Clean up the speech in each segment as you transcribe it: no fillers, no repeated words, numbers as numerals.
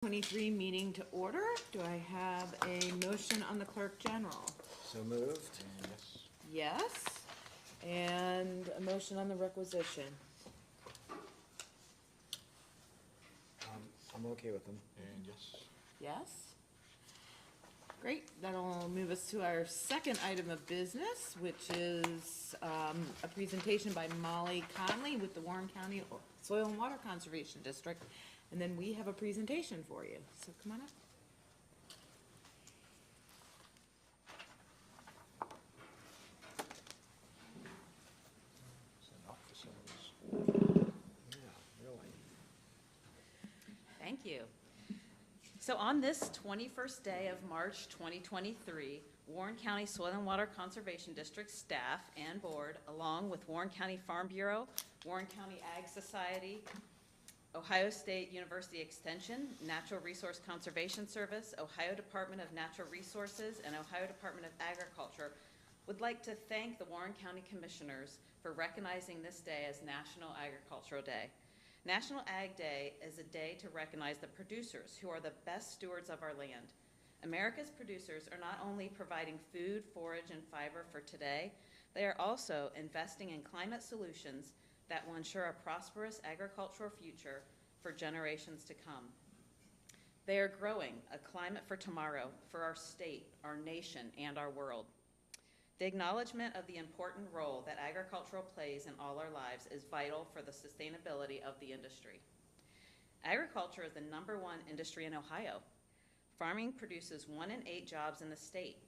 23 meeting to order. Do I have a motion on the clerk general? So moved. Yes. And a motion on the requisition? I'm okay with them. And yes. Yes. Great. That'll move us to our second item of business, which is a presentation by Molly Conley with the Warren County Soil and Water Conservation District. And then we have a presentation for you. So come on up. Yeah, really. Thank you. So on this 21st day of March 2023, Warren County Soil and Water Conservation District staff and board, along with Warren County Farm Bureau, Warren County Ag Society, Ohio State University Extension, Natural Resource Conservation Service, Ohio Department of Natural Resources, and Ohio Department of Agriculture would like to thank the Warren County Commissioners for recognizing this day as National Agricultural Day. National Ag Day is a day to recognize the producers who are the best stewards of our land. America's producers are not only providing food, forage, and fiber for today, they are also investing in climate solutions that will ensure a prosperous agricultural future for generations to come. They are growing a climate for tomorrow for our state, our nation, and our world. The acknowledgement of the important role that agriculture plays in all our lives is vital for the sustainability of the industry. Agriculture is the #1 industry in Ohio. Farming produces 1 in 8 jobs in the state.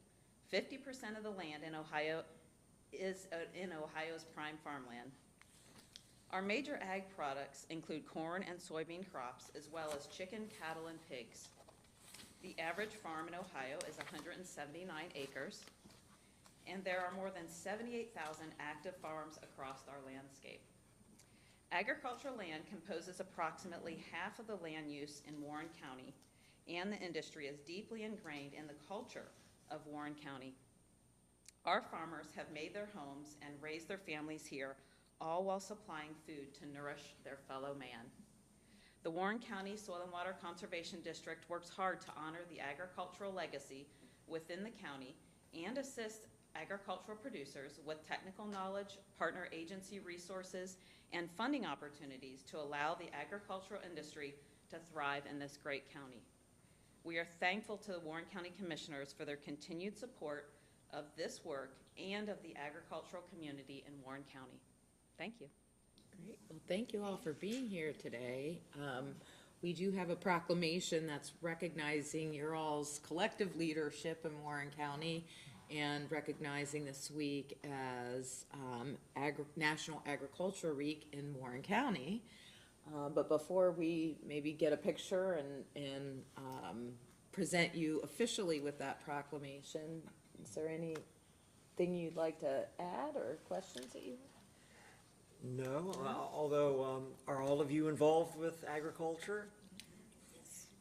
50% of the land in Ohio is in Ohio's prime farmland. Our major ag products include corn and soybean crops, as well as chicken, cattle, and pigs. The average farm in Ohio is 179 acres. And there are more than 78,000 active farms across our landscape. Agricultural land composes approximately half of the land use in Warren County, and the industry is deeply ingrained in the culture of Warren County. Our farmers have made their homes and raised their families here, all while supplying food to nourish their fellow man. The Warren County Soil and Water Conservation District works hard to honor the agricultural legacy within the county and assist agricultural producers with technical knowledge, partner agency resources, and funding opportunities to allow the agricultural industry to thrive in this great county. We are thankful to the Warren County Commissioners for their continued support of this work and of the agricultural community in Warren County. Thank you. Great. Well, thank you all for being here today. We do have a proclamation that's recognizing your all's collective leadership in Warren County and recognizing this week as National Agriculture Week in Warren County. But before we maybe get a picture and present you officially with that proclamation, is there anything you'd like to add or questions that you have? No, although, are all of you involved with agriculture?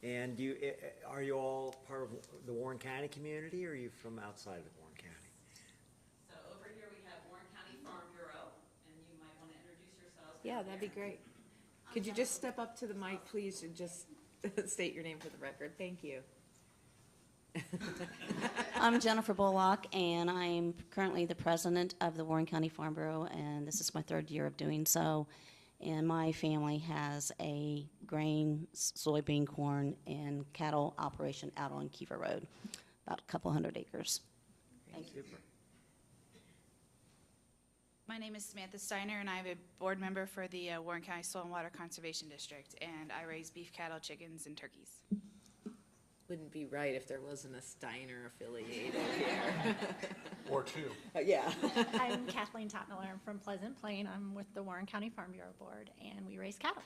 And are you all part of the Warren County community, or are you from outside of Warren County? So over here we have Warren County Farm Bureau, and you might want to introduce yourselves. Yeah, that'd be great. Could you just step up to the mic, please, and just state your name for the record? Thank you. I'm Jennifer Bullock, and I'm currently the president of the Warren County Farm Bureau, and this is my 3rd year of doing so. And my family has a grain, soybean, corn, and cattle operation out on Kiefer Road, about a couple hundred acres. Thank you. Super. My name is Samantha Steiner, and I'm a board member for the Warren County Soil and Water Conservation District, and I raise beef cattle, chickens, and turkeys. Wouldn't be right if there wasn't a Steiner affiliated here. Or two. Yeah. I'm Kathleen Totmiller. I'm from Pleasant Plain. I'm with the Warren County Farm Bureau Board, and we raise cattle.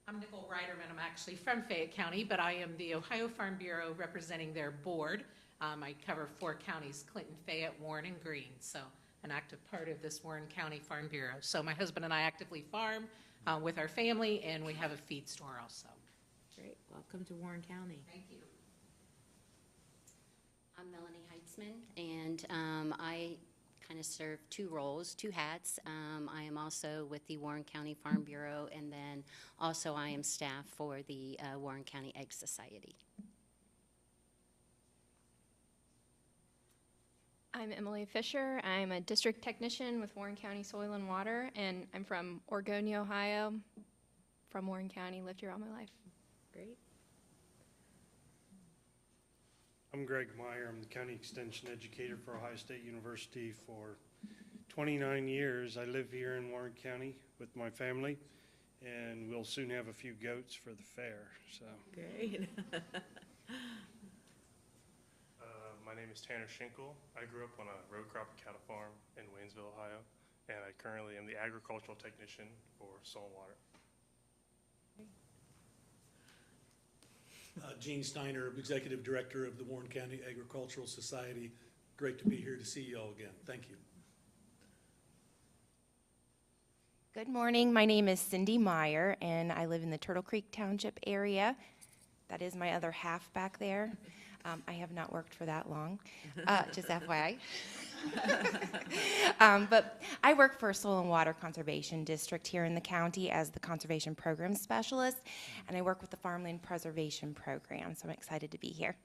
I'm Nicole Reiderman. I'm actually from Fayette County, but I am the Ohio Farm Bureau representing their board. I cover 4 counties, Clinton, Fayette, Warren, and Greene, so an active part of this Warren County Farm Bureau. So my husband and I actively farm with our family, and we have a feed store also. Great. Welcome to Warren County. Thank you. I'm Melanie Heitzman, and I kind of serve two roles, two hats. I am also with the Warren County Farm Bureau, and then also I am staff for the Warren County Egg Society. I'm Emily Fisher. I'm a district technician with Warren County Soil and Water, and I'm from Oregonia, Ohio, from Warren County, lived here all my life. Great. I'm Greg Meyer. I'm the County Extension Educator for Ohio State University for 29 years. I live here in Warren County with my family, and we'll soon have a few goats for the fair, so. Great. My name is Tanner Schinkel. I grew up on a row crop and cattle farm in Waynesville, Ohio, and I currently am the agricultural technician for Soil and Water. Gene Steiner, Executive Director of the Warren County Agricultural Society. Great to be here to see you all again. Thank you. Good morning. My name is Cindy Meyer, and I live in the Turtle Creek Township area. That is my other half back there. I have not worked for that long, just FYI. But I work for Soil and Water Conservation District here in the county as the Conservation Program Specialist, and I work with the Farmland Preservation Program, so I'm excited to be here.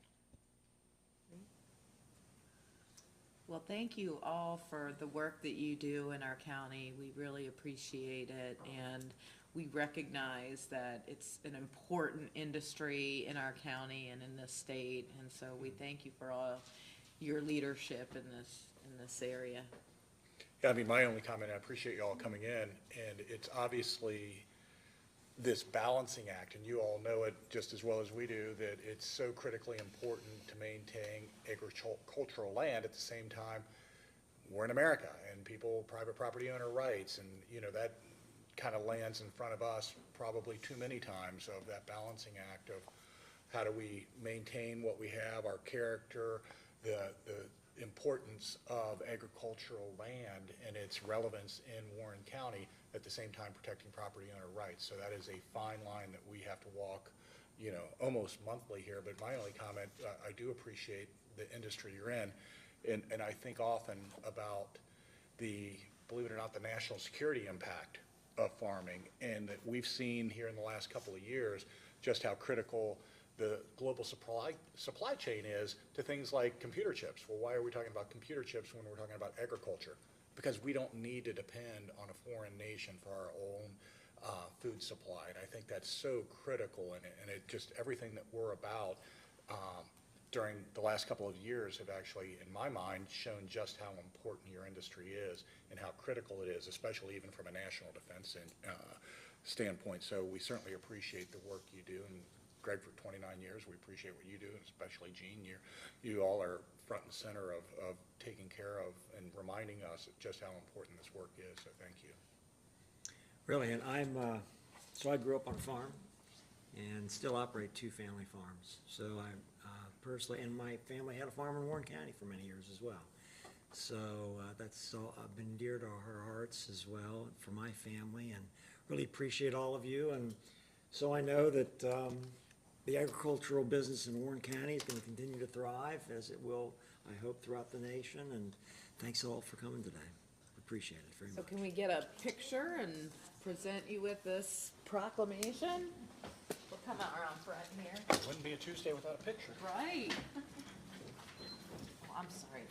Well, thank you all for the work that you do in our county. We really appreciate it, and we recognize that it's an important industry in our county and in this state, and so we thank you for all your leadership in this area. Yeah, I mean, my only comment, I appreciate you all coming in, and it's obviously this balancing act, and you all know it just as well as we do, that it's so critically important to maintain agricultural land. At the same time, we're in America, and private property owner rights, and that kind of lands in front of us probably too many times, of that balancing act of how do we maintain what we have, our character, the importance of agricultural land and its relevance in Warren County, at the same time protecting property owner rights. So that is a fine line that we have to walk, almost monthly here. But my only comment, I do appreciate the industry you're in, and I think often about believe it or not, the national security impact of farming, and that we've seen here in the last couple of years just how critical the global supply chain is to things like computer chips. Well, why are we talking about computer chips when we're talking about agriculture? Because we don't need to depend on a foreign nation for our own food supply. And I think that's so critical, and it just, everything that we're about during the last couple of years have actually, in my mind, shown just how important your industry is and how critical it is, especially even from a national defense standpoint. So we certainly appreciate the work you do. And Greg, for 29 years, we appreciate what you do, and especially Gene. You all are front and center of taking care of and reminding us just how important this work is, so thank you. Really, and so I grew up on a farm and still operate 2 family farms. So I personally, and my family had a farm in Warren County for many years as well. So that's been dear to our hearts as well for my family, and really appreciate all of you. And so I know that the agricultural business in Warren County is going to continue to thrive, as it will, I hope, throughout the nation. And thanks all for coming today. Appreciate it very much. So can we get a picture and present you with this proclamation? We'll come out around front here. It wouldn't be a Tuesday without a picture. Right. Oh, I'm sorry.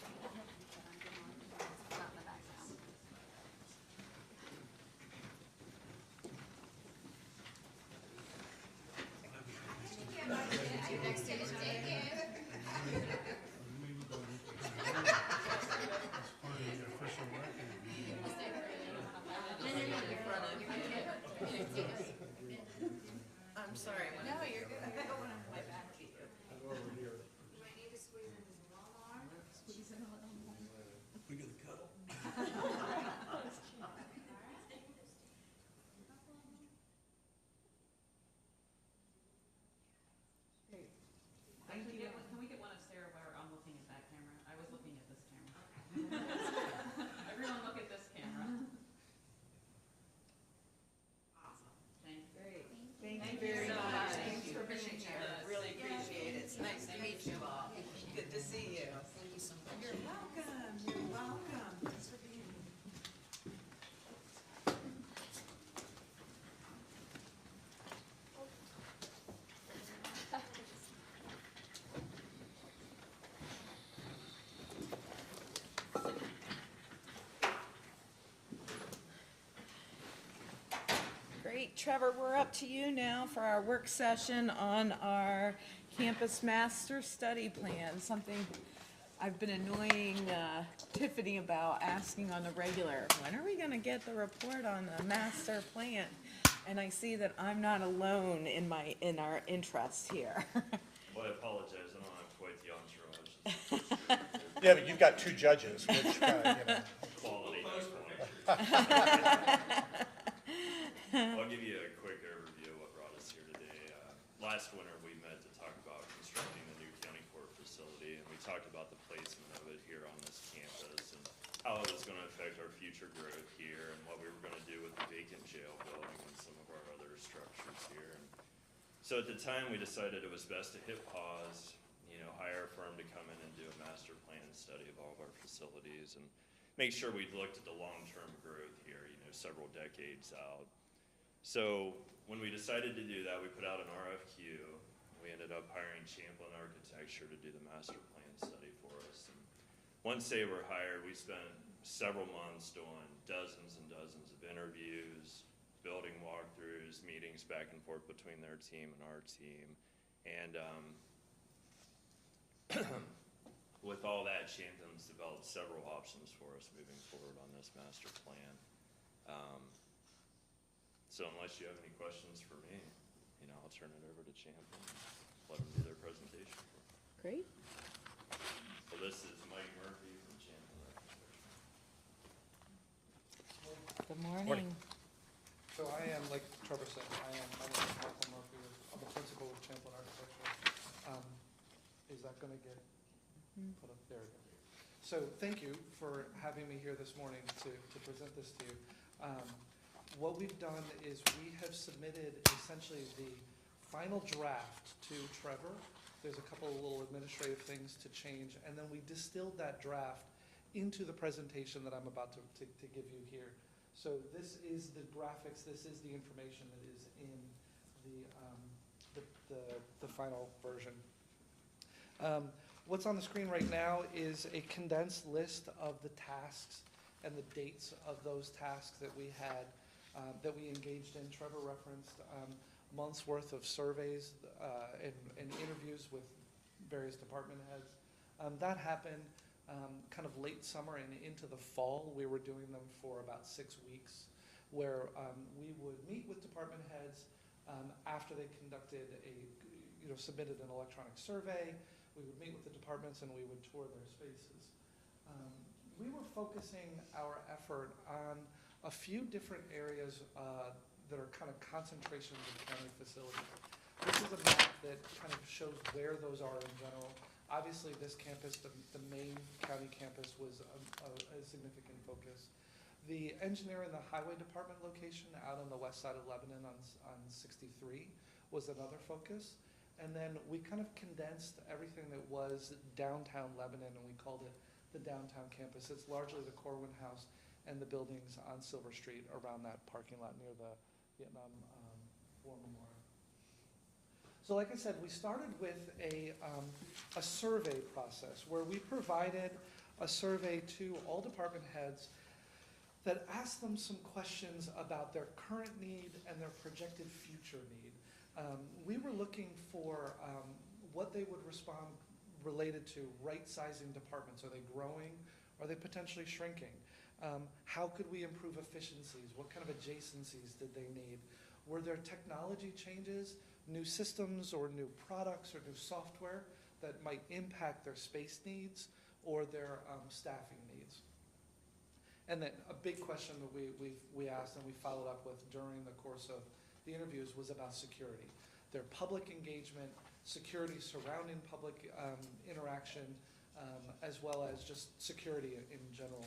I'm sorry. No, you're good. I don't want to play back to you. We gonna cuddle? Can we get one of Sarah where I'm looking at that camera? I was looking at this camera. Everyone look at this camera. Awesome. Thank you. Great. Thank you very much. Thanks for being here. Trevor, we're up to you now for our work session on our campus master study plan, something I've been annoying Tiffany about, asking on the regular, when are we gonna get the report on the master plan? And I see that I'm not alone in our interest here. Well, I apologize, I don't have quite the entourage. Yeah, but you've got two judges, which kind of, Quality, that's quality. I'll give you a quick overview of what brought us here today. Last winter, we met to talk about constructing the new county court facility, and we talked about the placement of it here on this campus and how it was going to affect our future growth here and what we were going to do with the vacant jail building and some of our other structures here. And so at the time, we decided it was best to hit pause, hire a firm to come in and do a master plan study of all of our facilities and make sure we looked at the long-term growth here, several decades out. So when we decided to do that, we put out an RFQ. We ended up hiring Champlin Architecture to do the master plan study for us. And once they were hired, we spent several months doing dozens and dozens of interviews, building walkthroughs, meetings back and forth between their team and our team. And with all that, Champion's developed several options for us moving forward on this master plan. So unless you have any questions for me, I'll turn it over to Champion, let them do their presentation. Great. So this is Mike Murphy from Champion Architecture. Good morning. So I am, like Trevor said, my name is Michael Murphy. I'm the principal of Champlin Architecture. Is that going to get put up? There we go. So thank you for having me here this morning to present this to you. What we've done is we have submitted essentially the final draft to Trevor. There's a couple of little administrative things to change, and then we distilled that draft into the presentation that I'm about to give you here. So this is the graphics, this is the information that is in the final version. What's on the screen right now is a condensed list of the tasks and the dates of those tasks that we had, that we engaged in. Trevor referenced months worth of surveys and interviews with various department heads. That happened kind of late summer and into the fall. We were doing them for about 6 weeks, where we would meet with department heads after they conducted submitted an electronic survey. We would meet with the departments and we would tour their spaces. We were focusing our effort on a few different areas that are kind of concentrations of county facilities. This is a map that kind of shows where those are in general. Obviously, this campus, the main county campus, was a significant focus. The engineer and the highway department location out on the west side of Lebanon on 63 was another focus. And then we kind of condensed everything that was downtown Lebanon, and we called it the downtown campus. It's largely the Corwin House and the buildings on Silver Street around that parking lot near the Vietnam War Memorial. So like I said, we started with a survey process where we provided a survey to all department heads that asked them some questions about their current need and their projected future need. We were looking for what they would respond related to right-sizing departments. Are they growing? Are they potentially shrinking? How could we improve efficiencies? What kind of adjacencies did they need? Were there technology changes, new systems or new products or new software that might impact their space needs or their staffing needs? And then a big question that we asked and we followed up with during the course of the interviews was about security. Their public engagement, security surrounding public interaction, as well as just security in general.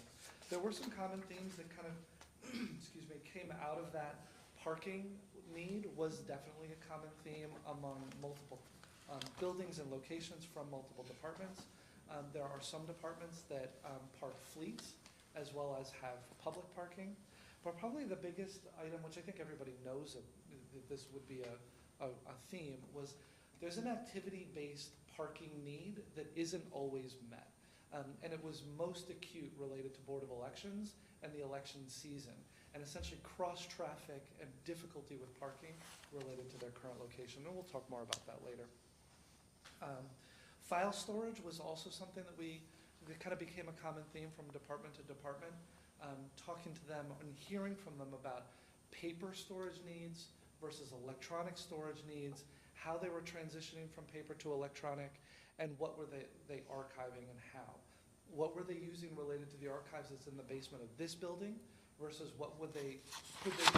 There were some common themes that kind of, excuse me, came out of that. Parking need was definitely a common theme among multiple buildings and locations from multiple departments. There are some departments that park fleets as well as have public parking. But probably the biggest item, which I think everybody knows that this would be a theme, was there's an activity-based parking need that isn't always met. And it was most acute related to Board of Elections and the election season. and essentially cross-traffic and difficulty with parking related to their current location, and we'll talk more about that later. File storage was also something that that kind of became a common theme from department to department, talking to them and hearing from them about paper storage needs versus electronic storage needs, how they were transitioning from paper to electronic, and what were they archiving and how. What were they using related to the archives that's in the basement of this building versus could they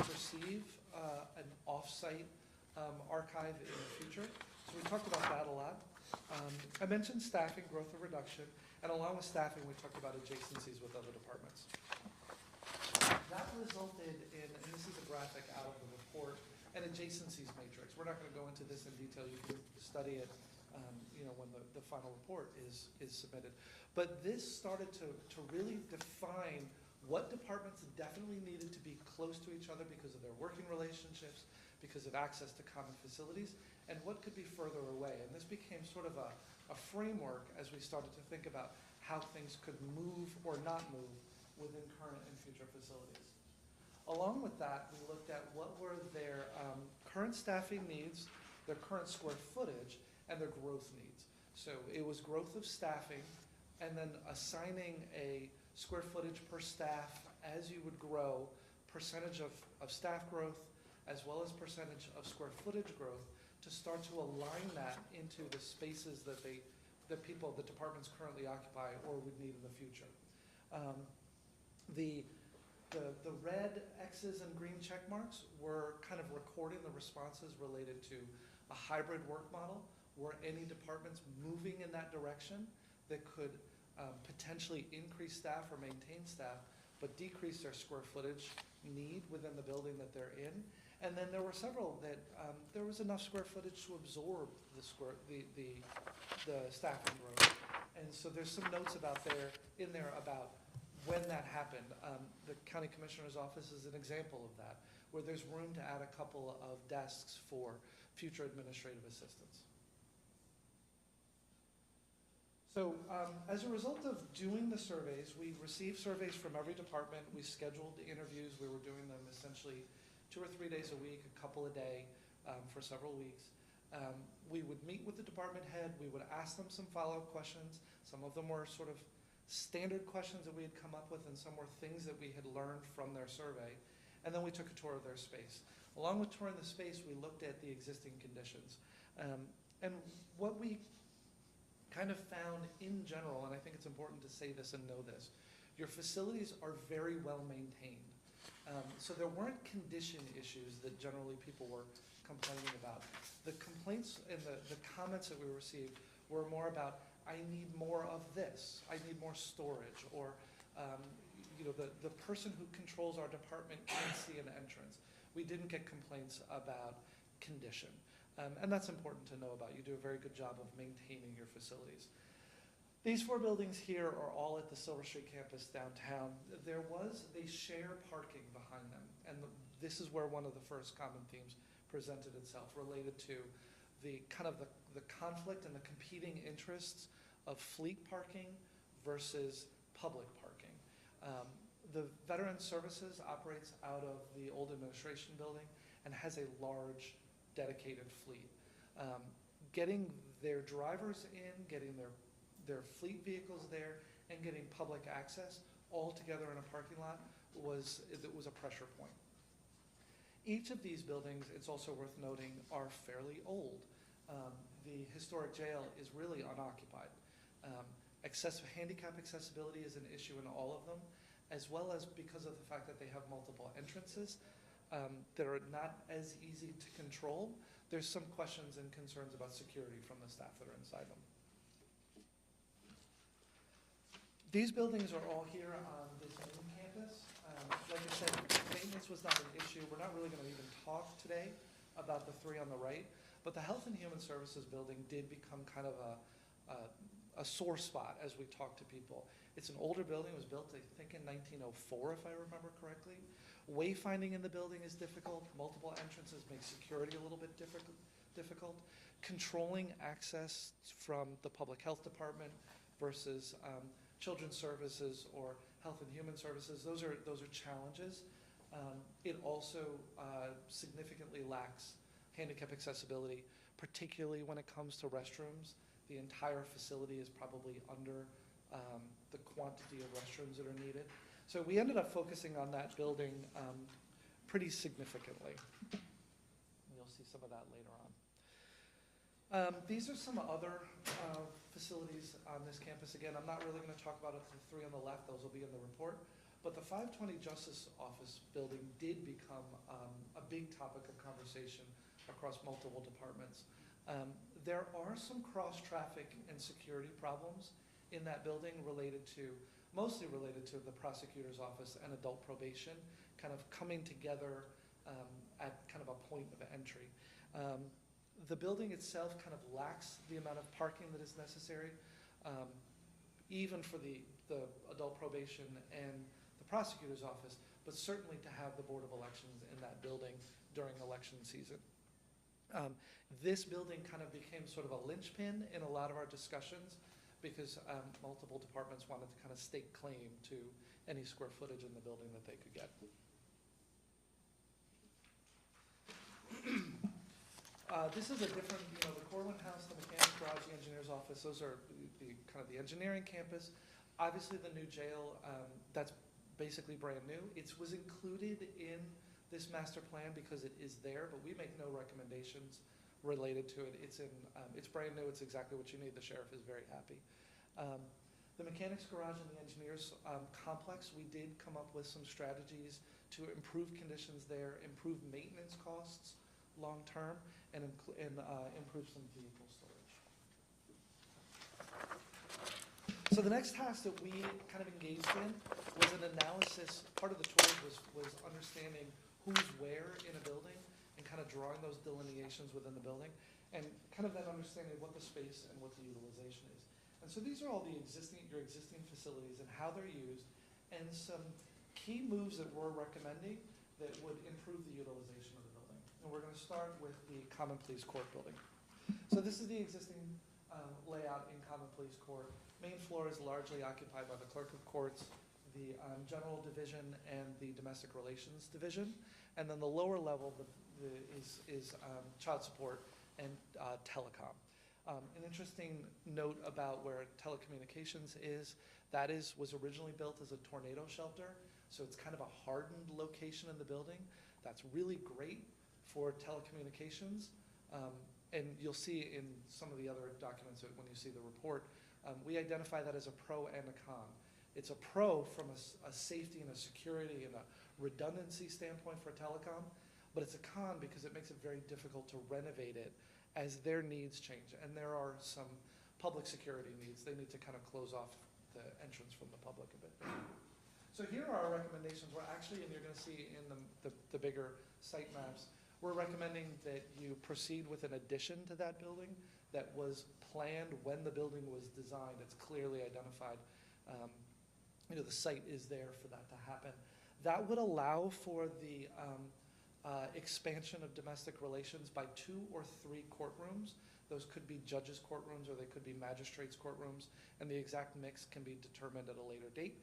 perceive an off-site archive in the future? So we talked about that a lot. I mentioned staffing, growth or reduction, and along with staffing, we talked about adjacencies with other departments. That resulted in, and this is a graphic out of the report, an adjacencies matrix. We're not going to go into this in detail. You can study it when the final report is submitted. But this started to really define what departments definitely needed to be close to each other because of their working relationships, because of access to common facilities, and what could be further away. And this became sort of a framework as we started to think about how things could move or not move within current and future facilities. Along with that, we looked at what were their current staffing needs, their current square footage, and their growth needs. So it was growth of staffing, and then assigning a square footage per staff as you would grow, percentage of staff growth, as well as percentage of square footage growth, to start to align that into the spaces that the departments currently occupy or would need in the future. The red X's and green check marks were kind of recording the responses related to a hybrid work model, were any departments moving in that direction that could potentially increase staff or maintain staff, but decrease their square footage need within the building that they're in. And then there were several that there was enough square footage to absorb the staffing growth. And so there's some notes in there about when that happened. The county commissioner's office is an example of that, where there's room to add a couple of desks for future administrative assistance. So as a result of doing the surveys, we received surveys from every department. We scheduled the interviews. We were doing them essentially 2 or 3 days a week, a couple a day for several weeks. We would meet with the department head. We would ask them some follow-up questions. Some of them were sort of standard questions that we had come up with, and some were things that we had learned from their survey. And then we took a tour of their space. Along with touring the space, we looked at the existing conditions. And what we kind of found in general, and I think it's important to say this and know this, your facilities are very well maintained. So there weren't condition issues that generally people were complaining about. The complaints and the comments that we received were more about, I need more of this, I need more storage, or the person who controls our department can't see an entrance. We didn't get complaints about condition. And that's important to know about. You do a very good job of maintaining your facilities. These 4 buildings here are all at the Silver Street campus downtown. They share parking behind them. And this is where one of the first common themes presented itself, related to the conflict and the competing interests of fleet parking versus public parking. The Veteran Services operates out of the old administration building and has a large dedicated fleet. Getting their drivers in, getting their fleet vehicles there, and getting public access all together in a parking lot was a pressure point. Each of these buildings, it's also worth noting, are fairly old. The historic jail is really unoccupied. Handicap accessibility is an issue in all of them, as well as because of the fact that they have multiple entrances that are not as easy to control. There's some questions and concerns about security from the staff that are inside them. These buildings are all here on this main campus. Like I said, maintenance was not an issue. We're not really going to even talk today about the 3 on the right, but the Health and Human Services building did become kind of a sore spot as we talked to people. It's an older building. It was built, I think, in 1904, if I remember correctly. Wayfinding in the building is difficult. Multiple entrances make security a little bit difficult. Controlling access from the public health department versus Children's Services or Health and Human Services, those are challenges. It also significantly lacks handicap accessibility, particularly when it comes to restrooms. The entire facility is probably under the quantity of restrooms that are needed. So we ended up focusing on that building pretty significantly. You'll see some of that later on. These are some other facilities on this campus. Again, I'm not really going to talk about the three on the left. Those will be in the report. But the 520 Justice Office building did become a big topic of conversation across multiple departments. There are some cross-traffic and security problems in that building mostly related to the prosecutor's office and adult probation kind of coming together at kind of a point of entry. The building itself kind of lacks the amount of parking that is necessary, even for the adult probation and the prosecutor's office, but certainly to have the Board of Elections in that building during election season. This building kind of became sort of a linchpin in a lot of our discussions because multiple departments wanted to kind of stake claim to any square footage in the building that they could get. This is a different, the Corwin House, the Mechanics Garage, the Engineer's Office, those are the kind of the engineering campus. Obviously the new jail, that's basically brand new. It was included in this master plan because it is there, but we make no recommendations related to it. It's brand new, it's exactly what you need. The sheriff is very happy. The Mechanics Garage and the Engineers Complex, we did come up with some strategies to improve conditions there, improve maintenance costs long-term, and improve some vehicle storage. So the next task that we kind of engaged in was an analysis. Part of the tour was understanding who's where in a building and kind of drawing those delineations within the building and kind of then understanding what the space and what the utilization is. And so these are all your existing facilities and how they're used and some key moves that we're recommending that would improve the utilization of the building. And we're going to start with the Common Pleas Court building. So this is the existing layout in Common Pleas Court. Main floor is largely occupied by the Clerk of Courts, the General Division, and the Domestic Relations Division. And then the lower level is Child Support and Telecom. An interesting note about where telecommunications is, was originally built as a tornado shelter, so it's kind of a hardened location in the building. That's really great for telecommunications, and you'll see in some of the other documents when you see the report, we identify that as a pro and a con. It's a pro from a safety and a security and a redundancy standpoint for telecom, but it's a con because it makes it very difficult to renovate it as their needs change. And there are some public security needs. They need to kind of close off the entrance from the public a bit. So here are our recommendations. We're actually, and you're going to see in the bigger site maps, we're recommending that you proceed with an addition to that building that was planned when the building was designed. It's clearly identified. The site is there for that to happen. That would allow for the expansion of domestic relations by 2 or 3 courtrooms. Those could be judges' courtrooms or they could be magistrates' courtrooms, and the exact mix can be determined at a later date.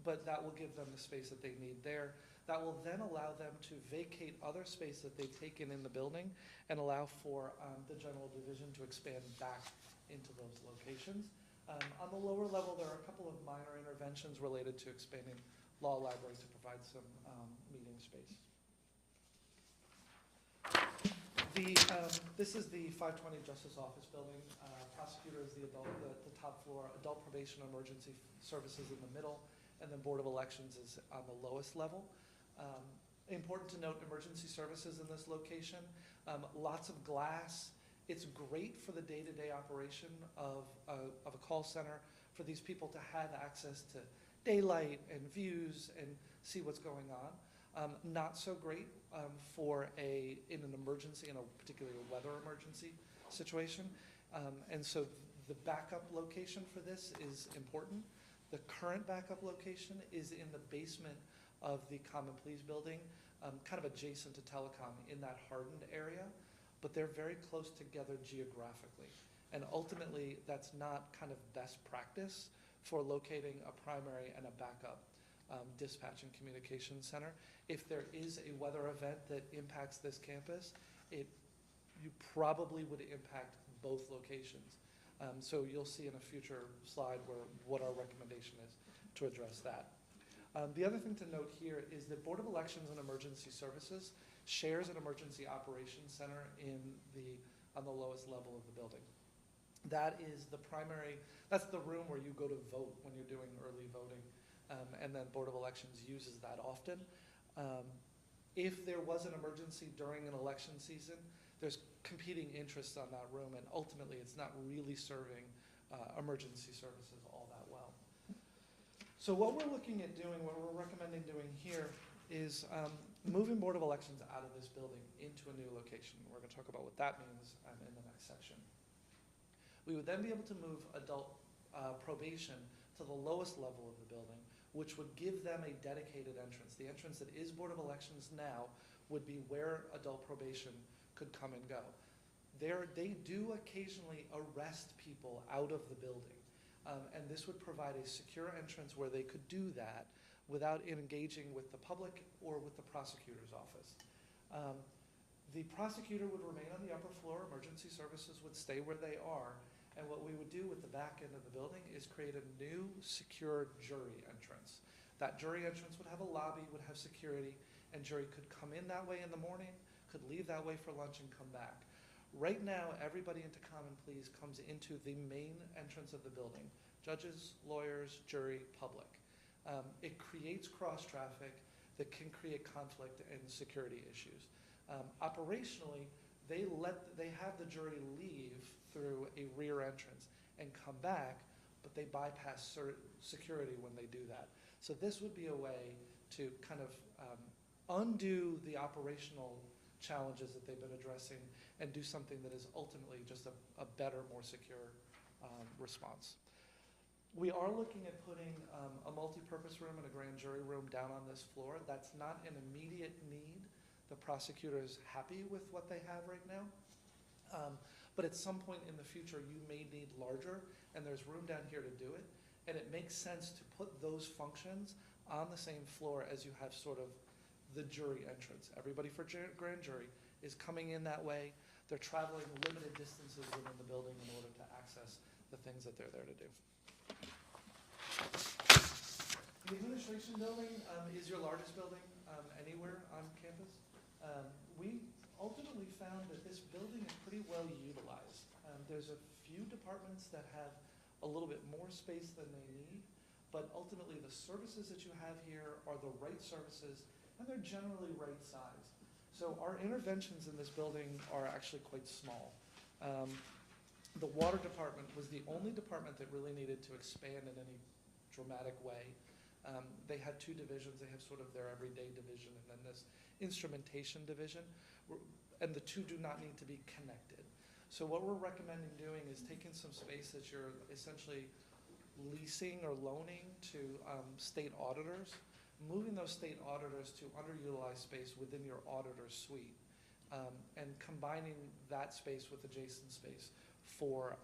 But that will give them the space that they need there. That will then allow them to vacate other space that they've taken in the building and allow for the General Division to expand back into those locations. On the lower level, there are a couple of minor interventions related to expanding law library to provide some meeting space. This is the 520 Justice Office building. Prosecutor is the top floor. Adult Probation Emergency Services in the middle, and then Board of Elections is on the lowest level. Important to note emergency services in this location. Lots of glass. It's great for the day-to-day operation of a call center for these people to have access to daylight and views and see what's going on. Not so great in an emergency, in a particularly weather emergency situation. And so the backup location for this is important. The current backup location is in the basement of the Common Pleas building, kind of adjacent to telecom in that hardened area, but they're very close together geographically. And ultimately, that's not kind of best practice for locating a primary and a backup dispatch and communication center. If there is a weather event that impacts this campus, you probably would impact both locations. So you'll see in a future slide what our recommendation is to address that. The other thing to note here is that Board of Elections and Emergency Services shares an emergency operations center on the lowest level of the building. That is that's the room where you go to vote when you're doing early voting. And then Board of Elections uses that often. If there was an emergency during an election season, there's competing interests on that room, and ultimately it's not really serving emergency services all that well. So what we're looking at doing, what we're recommending doing here is moving Board of Elections out of this building into a new location. We're going to talk about what that means in the next section. We would then be able to move adult probation to the lowest level of the building, which would give them a dedicated entrance. The entrance that is Board of Elections now would be where adult probation could come and go. They do occasionally arrest people out of the building, and this would provide a secure entrance where they could do that without engaging with the public or with the prosecutor's office. The prosecutor would remain on the upper floor, emergency services would stay where they are, and what we would do with the back end of the building is create a new secure jury entrance. That jury entrance would have a lobby, would have security, and jury could come in that way in the morning, could leave that way for lunch and come back. Right now, everybody into Common Pleas comes into the main entrance of the building. Judges, lawyers, jury, public. It creates cross-traffic that can create conflict and security issues. Operationally, they have the jury leave through a rear entrance and come back, but they bypass security when they do that. So this would be a way to kind of undo the operational challenges that they've been addressing and do something that is ultimately just a better, more secure response. We are looking at putting a multi-purpose room and a grand jury room down on this floor. That's not an immediate need. The prosecutor is happy with what they have right now. But at some point in the future, you may need larger, and there's room down here to do it. And it makes sense to put those functions on the same floor as you have sort of the jury entrance. Everybody for grand jury is coming in that way. They're traveling limited distances within the building in order to access the things that they're there to do. The administration building is your largest building anywhere on campus. We ultimately found that this building is pretty well utilized. There's a few departments that have a little bit more space than they need, but ultimately the services that you have here are the right services, and they're generally right size. So our interventions in this building are actually quite small. The water department was the only department that really needed to expand in any dramatic way. They had two divisions. They have sort of their everyday division and then this instrumentation division, and the two do not need to be connected. So what we're recommending doing is taking some space that you're essentially leasing or loaning to state auditors, moving those state auditors to underutilized space within your auditor suite, and combining that space with adjacent space for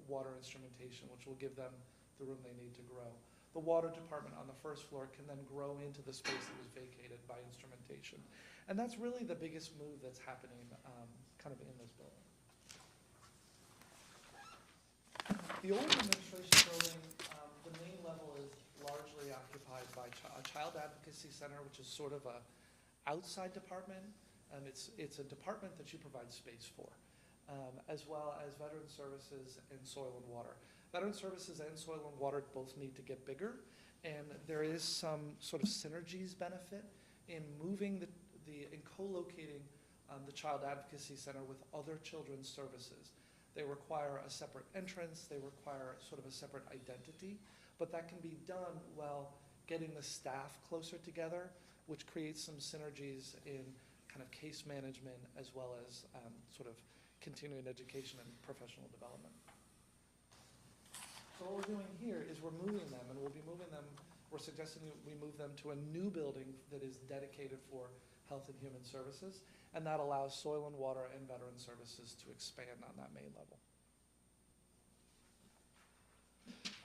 water instrumentation, which will give them the room they need to grow. The water department on the first floor can then grow into the space that was vacated by instrumentation. And that's really the biggest move that's happening kind of in this building. The old administration building, the main level is largely occupied by a child advocacy center, which is sort of a outside department. It's a department that you provide space for, as well as veteran services and soil and water. Veteran services and soil and water both need to get bigger, and there is some sort of synergies benefit in moving in co-locating the child advocacy center with other children's services. They require a separate entrance, they require sort of a separate identity, but that can be done while getting the staff closer together, which creates some synergies in kind of case management as well as sort of continuing education and professional development. So what we're doing here is we're moving them, and we'll be moving them, we're suggesting we move them to a new building that is dedicated for health and human services, and that allows soil and water and veteran services to expand on that main level.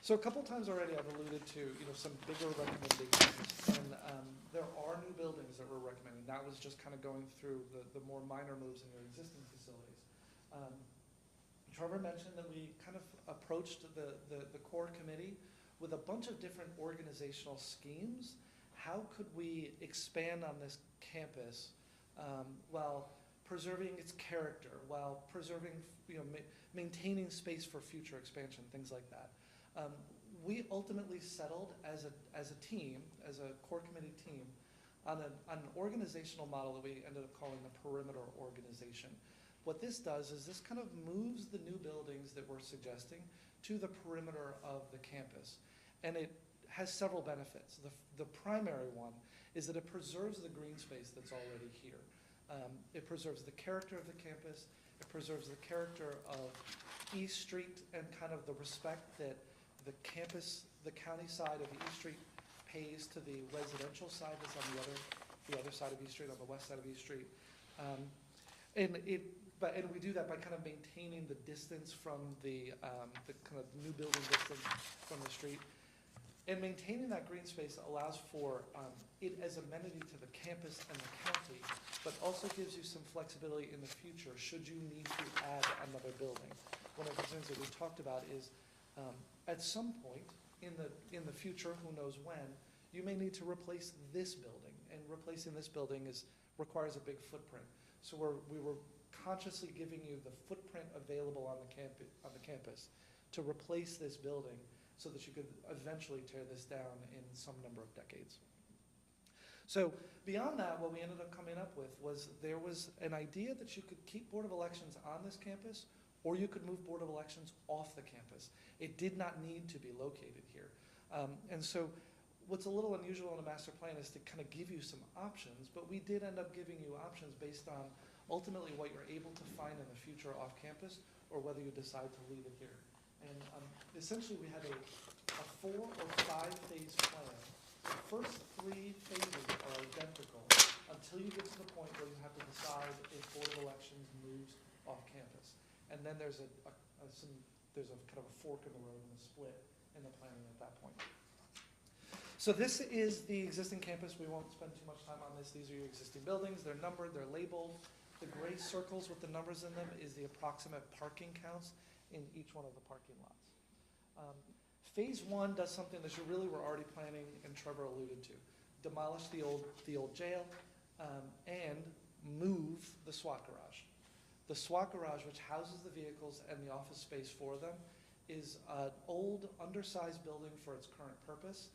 So a couple times already I've alluded to, some bigger recommendations, and there are new buildings that we're recommending. That was just kind of going through the more minor moves in your existing facilities. Trevor mentioned that we kind of approached the core committee with a bunch of different organizational schemes. How could we expand on this campus while preserving its character, while preserving, maintaining space for future expansion, things like that. We ultimately settled as a team, as a core committee team, on an organizational model that we ended up calling the perimeter organization. What this does is this kind of moves the new buildings that we're suggesting to the perimeter of the campus. And it has several benefits. The primary one is that it preserves the green space that's already here. It preserves the character of the campus. It preserves the character of East Street and kind of the respect that the campus, the county side of East Street pays to the residential side that's on the other side of East Street, on the west side of East Street. And we do that by kind of maintaining the distance from the kind of new building distance from the street. And maintaining that green space allows for it as amenity to the campus and the county, but also gives you some flexibility in the future should you need to add another building. One of the things that we talked about is at some point in the future, who knows when, you may need to replace this building, and replacing this building requires a big footprint. So we were consciously giving you the footprint available on the campus to replace this building so that you could eventually tear this down in some number of decades. So beyond that, what we ended up coming up with was there was an idea that you could keep Board of Elections on this campus, or you could move Board of Elections off the campus. It did not need to be located here. And so what's a little unusual in a master plan is to kind of give you some options, but we did end up giving you options based on ultimately what you're able to find in the future off campus, or whether you decide to leave it here. And essentially we had a 4 or 5 phase plan. The first 3 phases are identical until you get to the point where you have to decide if Board of Elections moves off campus. And then there's a kind of a fork in the road and a split in the planning at that point. So this is the existing campus. We won't spend too much time on this. These are your existing buildings. They're numbered, they're labeled. The gray circles with the numbers in them is the approximate parking counts in each one of the parking lots. Phase 1 does something that you really were already planning, and Trevor alluded to. Demolish the old jail and move the SWAT garage. The SWAT garage, which houses the vehicles and the office space for them, is an old, undersized building for its current purpose.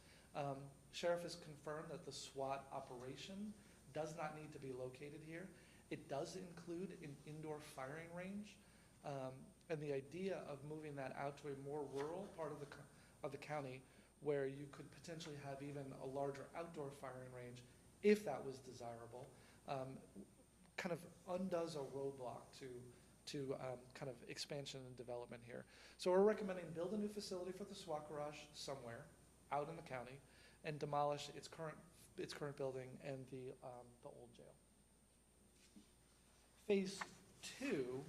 Sheriff has confirmed that the SWAT operation does not need to be located here. It does include an indoor firing range, and the idea of moving that out to a more rural part of the county, where you could potentially have even a larger outdoor firing range, if that was desirable, kind of undoes a roadblock to kind of expansion and development here. So we're recommending build a new facility for the SWAT garage somewhere out in the county, and demolish its current building and the old jail. Phase 2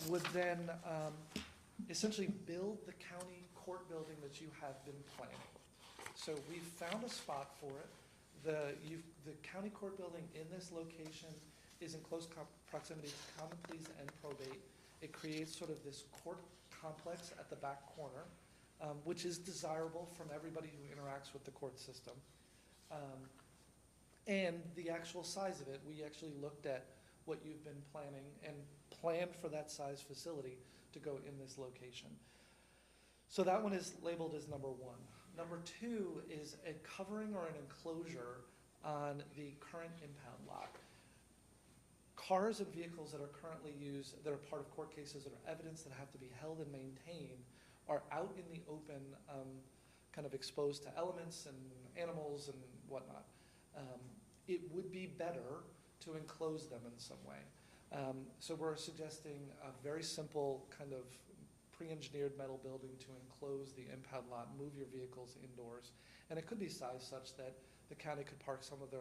would then essentially build the county court building that you have been planning. So we found a spot for it. The county court building in this location is in close proximity to common pleas and probate. It creates sort of this court complex at the back corner, which is desirable from everybody who interacts with the court system. And the actual size of it, we actually looked at what you've been planning and planned for that size facility to go in this location. So that one is labeled as number 1. Number 2 is a covering or an enclosure on the current impound lot. Cars and vehicles that are currently used, that are part of court cases, that are evidence that have to be held and maintained, are out in the open, kind of exposed to elements and animals and whatnot. It would be better to enclose them in some way. So we're suggesting a very simple kind of pre-engineered metal building to enclose the impound lot, move your vehicles indoors, and it could be sized such that the county could park some of their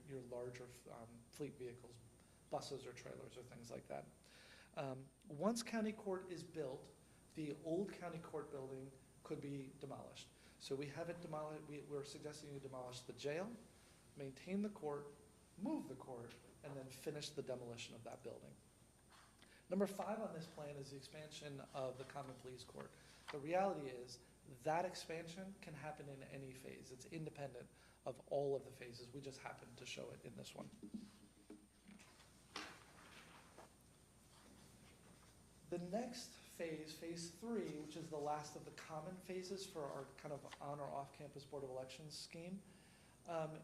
your larger fleet vehicles, buses or trailers or things like that. Once county court is built, the old county court building could be demolished. So we have it demolished, we're suggesting you demolish the jail, maintain the court, move the court, and then finish the demolition of that building. Number 5 on this plan is the expansion of the common pleas court. The reality is that expansion can happen in any phase. It's independent of all of the phases. We just happen to show it in this one. The next phase, phase 3, which is the last of the common phases for our kind of on or off-campus Board of Elections scheme,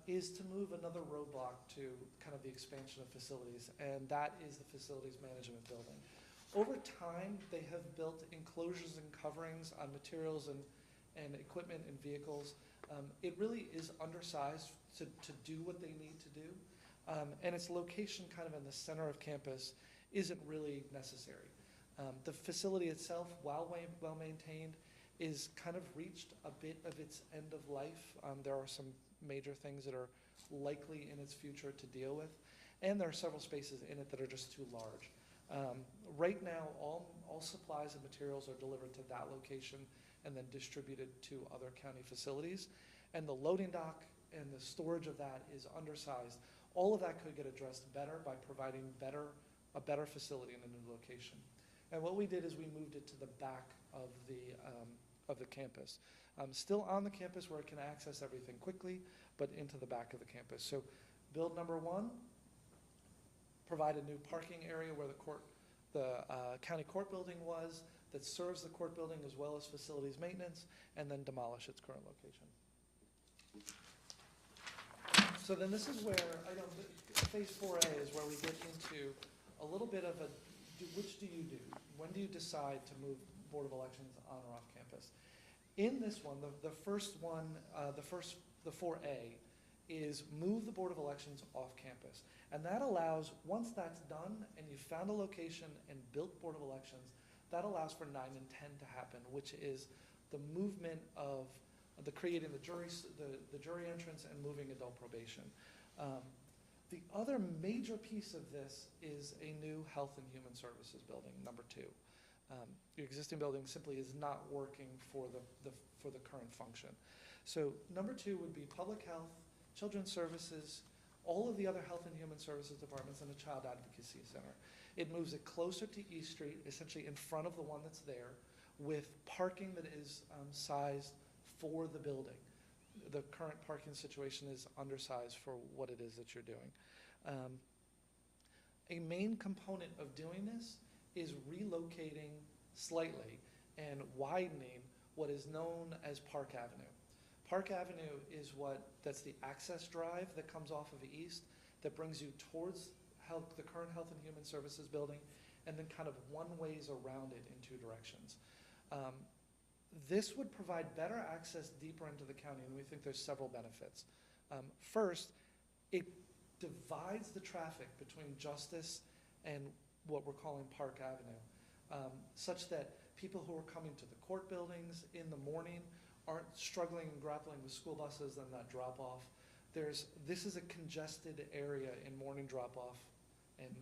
is to move another roadblock to kind of the expansion of facilities, and that is the facilities management building. Over time, they have built enclosures and coverings on materials and equipment and vehicles. It really is undersized to do what they need to do, and its location kind of in the center of campus isn't really necessary. The facility itself, while well maintained, is kind of reached a bit of its end of life. There are some major things that are likely in its future to deal with, and there are several spaces in it that are just too large. Right now, all supplies and materials are delivered to that location and then distributed to other county facilities, and the loading dock and the storage of that is undersized. All of that could get addressed better by providing a better facility in a new location. And what we did is we moved it to the back of the campus. Still on the campus where it can access everything quickly, but into the back of the campus. So build number 1, provide a new parking area where the county court building was, that serves the court building as well as facilities maintenance, and then demolish its current location. So then this is where, phase 4A is where we get into a little bit of which do you do? When do you decide to move Board of Elections on or off campus? In this one, the first one, the 4A, is move the Board of Elections off campus. And that allows, once that's done and you've found a location and built Board of Elections, that allows for 9 and 10 to happen, which is the movement of creating the jury entrance and moving adult probation. The other major piece of this is a new Health and Human Services building, number 2. Your existing building simply is not working for the current function. So number 2 would be public health, children's services, all of the other health and human services departments, and a child advocacy center. It moves it closer to East Street, essentially in front of the one that's there, with parking that is sized for the building. The current parking situation is undersized for what it is that you're doing. A main component of doing this is relocating slightly and widening what is known as Park Avenue. Park Avenue is that's the access drive that comes off of the east that brings you towards the current Health and Human Services building, and then kind of one ways around it in 2 directions. This would provide better access deeper into the county, and we think there's several benefits. First, it divides the traffic between Justice and what we're calling Park Avenue, such that people who are coming to the court buildings in the morning aren't struggling and grappling with school buses and that drop-off. This is a congested area in morning drop-off and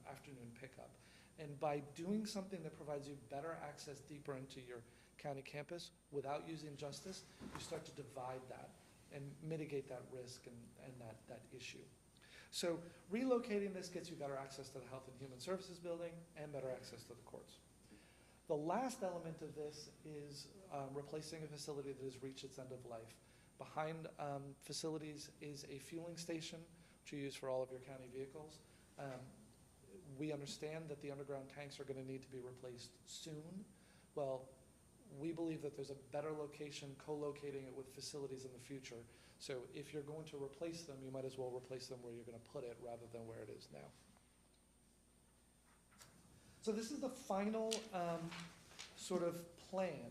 afternoon pickup. And by doing something that provides you better access deeper into your county campus without using Justice, you start to divide that and mitigate that risk and that issue. So relocating this gets you better access to the Health and Human Services building and better access to the courts. The last element of this is replacing a facility that has reached its end of life. Behind facilities is a fueling station, which you use for all of your county vehicles. We understand that the underground tanks are going to need to be replaced soon. Well, we believe that there's a better location co-locating it with facilities in the future. So if you're going to replace them, you might as well replace them where you're going to put it rather than where it is now. So this is the final sort of plan,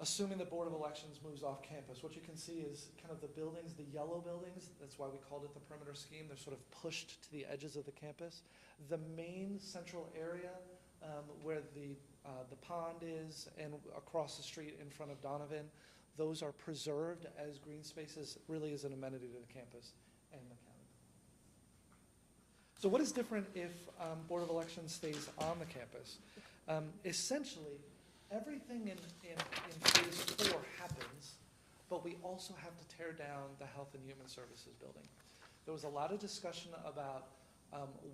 assuming the Board of Elections moves off campus. What you can see is kind of the buildings, the yellow buildings, that's why we called it the perimeter scheme. They're sort of pushed to the edges of the campus. The main central area where the pond is and across the street in front of Donovan, those are preserved as green spaces, really as an amenity to the campus and the county. So what is different if Board of Elections stays on the campus? Essentially, everything in phase 4 happens, but we also have to tear down the Health and Human Services building. There was a lot of discussion about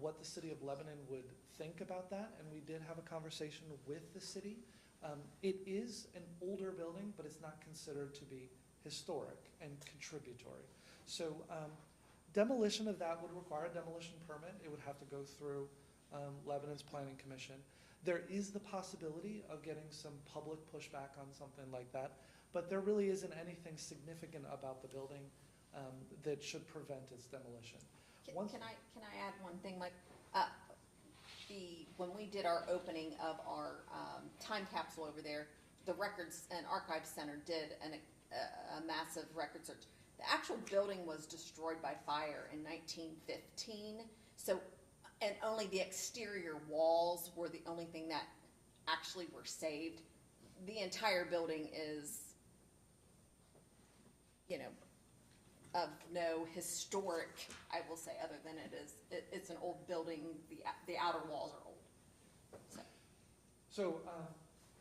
what the city of Lebanon would think about that, and we did have a conversation with the city. It is an older building, but it's not considered to be historic and contributory. So demolition of that would require a demolition permit. It would have to go through Lebanon's Planning Commission. There is the possibility of getting some public pushback on something like that, but there really isn't anything significant about the building that should prevent its demolition. Can I add one thing, Mike? When we did our opening of our time capsule over there, the Records and Archives Center did a massive record search. The actual building was destroyed by fire in 1915. So, and only the exterior walls were the only thing that actually were saved. The entire building is, of no historic, I will say, other than it's an old building. The outer walls are old. So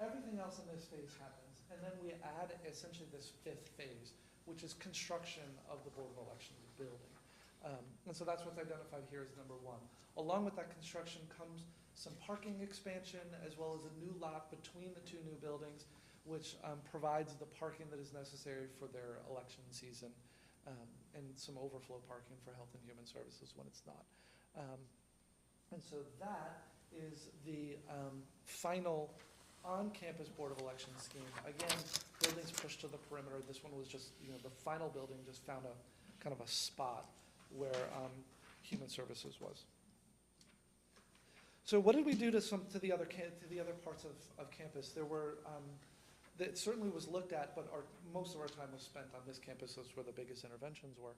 everything else in this phase happens, and then we add essentially this 5th phase, which is construction of the Board of Elections building. And so that's what's identified here as number 1. Along with that construction comes some parking expansion, as well as a new lot between the 2 new buildings, which provides the parking that is necessary for their election season, and some overflow parking for Health and Human Services when it's not. And so that is the final on-campus Board of Elections scheme. Again, buildings pushed to the perimeter. This one was just, the final building just found a kind of a spot where Human Services was. So what did we do to the other parts of campus? There were that certainly was looked at, but most of our time was spent on this campus. Those were the biggest interventions were.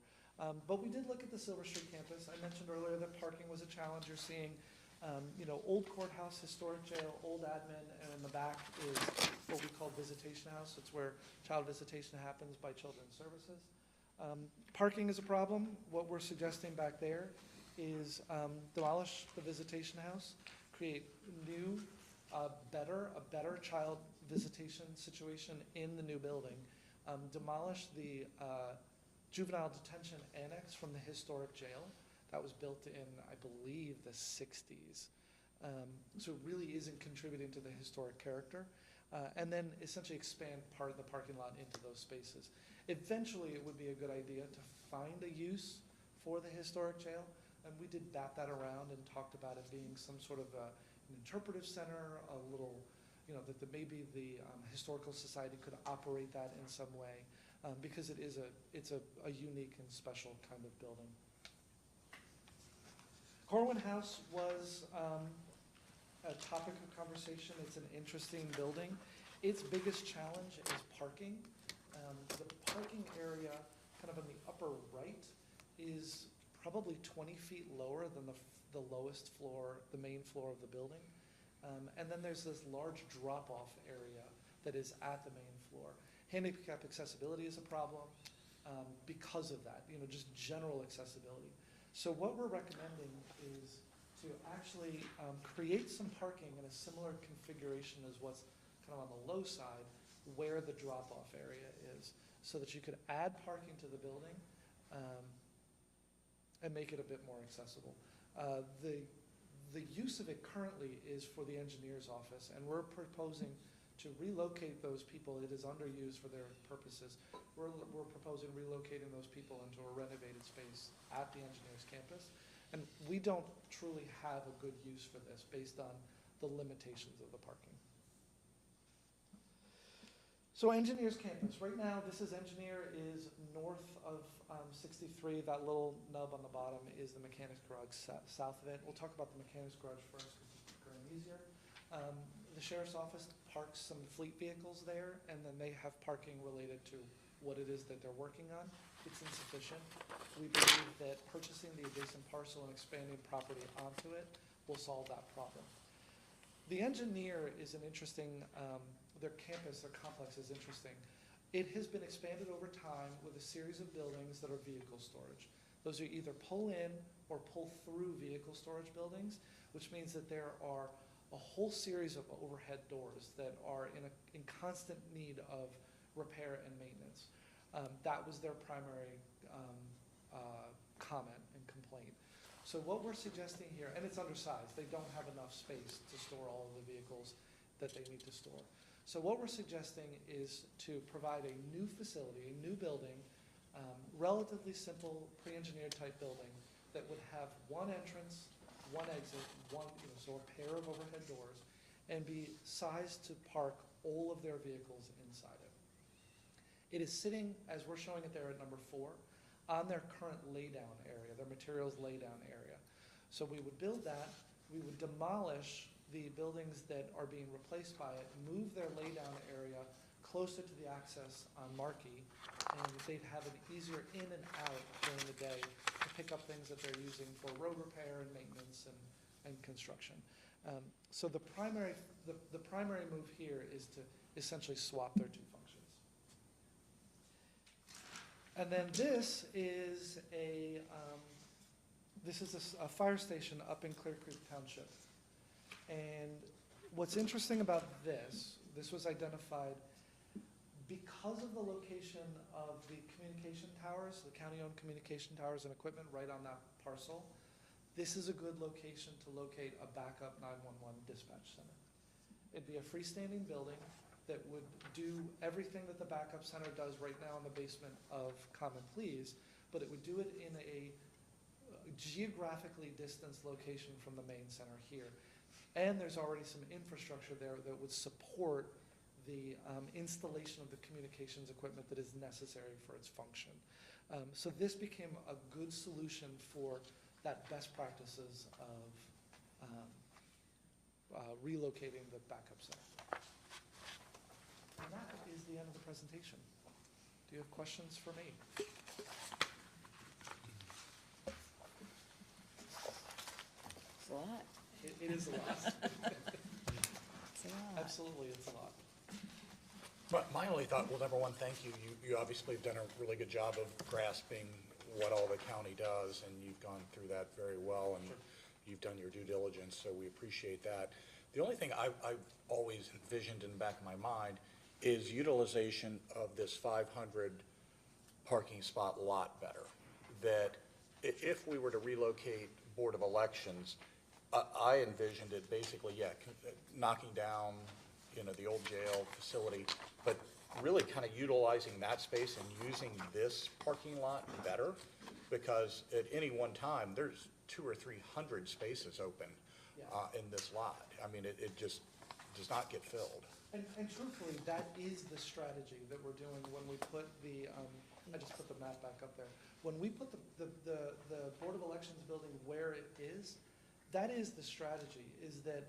But we did look at the Silver Street campus. I mentioned earlier that parking was a challenge. You're seeing, old courthouse, historic jail, old admin, and in the back is what we call visitation house. It's where child visitation happens by Children's Services. Parking is a problem. What we're suggesting back there is demolish the visitation house, create new, a better child visitation situation in the new building, demolish the juvenile detention annex from the historic jail that was built in, I believe, the 60s. So it really isn't contributing to the historic character. And then essentially expand part of the parking lot into those spaces. Eventually, it would be a good idea to find a use for the historic jail. And we did bat that around and talked about it being some sort of an interpretive center, a little, that maybe the Historical Society could operate that in some way, because it's a unique and special kind of building. Corwin House was a topic of conversation. It's an interesting building. Its biggest challenge is parking. The parking area, kind of in the upper right, is probably 20 feet lower than the lowest floor, the main floor of the building. And then there's this large drop-off area that is at the main floor. Handicap accessibility is a problem because of that, just general accessibility. So what we're recommending is to actually create some parking in a similar configuration as what's kind of on the low side where the drop-off area is, so that you could add parking to the building and make it a bit more accessible. The use of it currently is for the engineer's office, and we're proposing to relocate those people. It is underused for their purposes. We're proposing relocating those people into a renovated space at the engineer's campus. And we don't truly have a good use for this based on the limitations of the parking. So engineer's campus, right now engineer is north of 63. That little nub on the bottom is the mechanics garage south of it. We'll talk about the mechanics garage first because it's quicker and easier. The sheriff's office parks some fleet vehicles there, and then they have parking related to what it is that they're working on. It's insufficient. We believe that purchasing the adjacent parcel and expanding property onto it will solve that problem. The engineer is an interesting, their campus, their complex is interesting. It has been expanded over time with a series of buildings that are vehicle storage. Those are either pull in or pull through vehicle storage buildings, which means that there are a whole series of overhead doors that are in constant need of repair and maintenance. That was their primary comment and complaint. So what we're suggesting here, and it's undersized, they don't have enough space to store all of the vehicles that they need to store. So what we're suggesting is to provide a new facility, a new building, relatively simple pre-engineered type building that would have one entrance, one exit, so a pair of overhead doors, and be sized to park all of their vehicles inside it. It is sitting, as we're showing it there at number 4, on their current laydown area, their materials laydown area. So we would build that, we would demolish the buildings that are being replaced by it, move their laydown area closer to the access on Markey, and they'd have an easier in and out during the day to pick up things that they're using for road repair and maintenance and construction. So the primary move here is to essentially swap their two functions. And then this is a fire station up in Clear Creek Township. And what's interesting about this was identified because of the location of the communication towers, the county-owned communication towers and equipment right on that parcel. This is a good location to locate a backup 911 dispatch center. It'd be a freestanding building that would do everything that the backup center does right now in the basement of Common Pleas, but it would do it in a geographically distanced location from the main center here. And there's already some infrastructure there that would support the installation of the communications equipment that is necessary for its function. So this became a good solution for that best practices of relocating the backup center. And that is the end of the presentation. Do you have questions for me? It's a lot. It is a lot. It's a lot. Absolutely, it's a lot. But my only thought, well, number one, thank you. You obviously have done a really good job of grasping what all the county does, and you've gone through that very well, and you've done your due diligence, so we appreciate that. The only thing I've always envisioned in the back of my mind is utilization of this 500 parking spot lot better. That if we were to relocate Board of Elections, I envisioned it basically, knocking down, the old jail facility, but really kind of utilizing that space and using this parking lot better, because at any one time, there's 200 or 300 spaces open in this lot. I mean, it just does not get filled. And truthfully, that is the strategy that we're doing when we put the, I just put the map back up there. When we put the Board of Elections building where it is, that is the strategy, is that,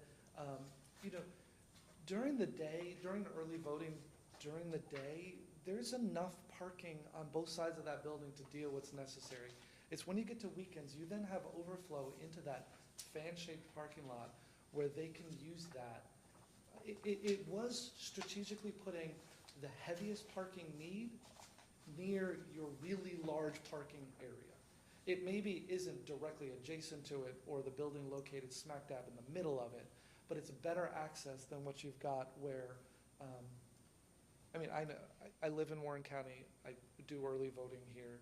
during the day, during the early voting, during the day, there's enough parking on both sides of that building to deal what's necessary. It's when you get to weekends, you then have overflow into that fan-shaped parking lot where they can use that. It was strategically putting the heaviest parking need near your really large parking area. It maybe isn't directly adjacent to it or the building located smack dab in the middle of it, but it's better access than what you've got where, I know, I live in Warren County, I do early voting here.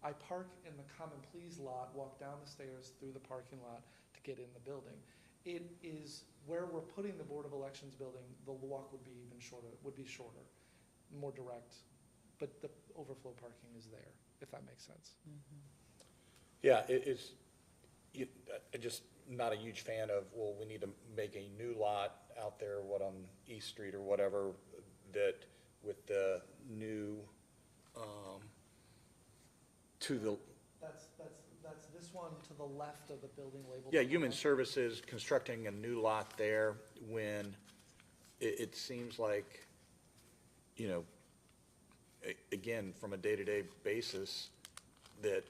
I park in the Common Pleas lot, walk down the stairs through the parking lot to get in the building. It is where we're putting the Board of Elections building, the walk would be even shorter, more direct, but the overflow parking is there, if that makes sense. Yeah, I'm just not a huge fan of, well, we need to make a new lot out there, on East Street or whatever, that with the new, to the, That's this one to the left of the building labeled. yeah, Human Services constructing a new lot there when it seems like, again, from a day-to-day basis, that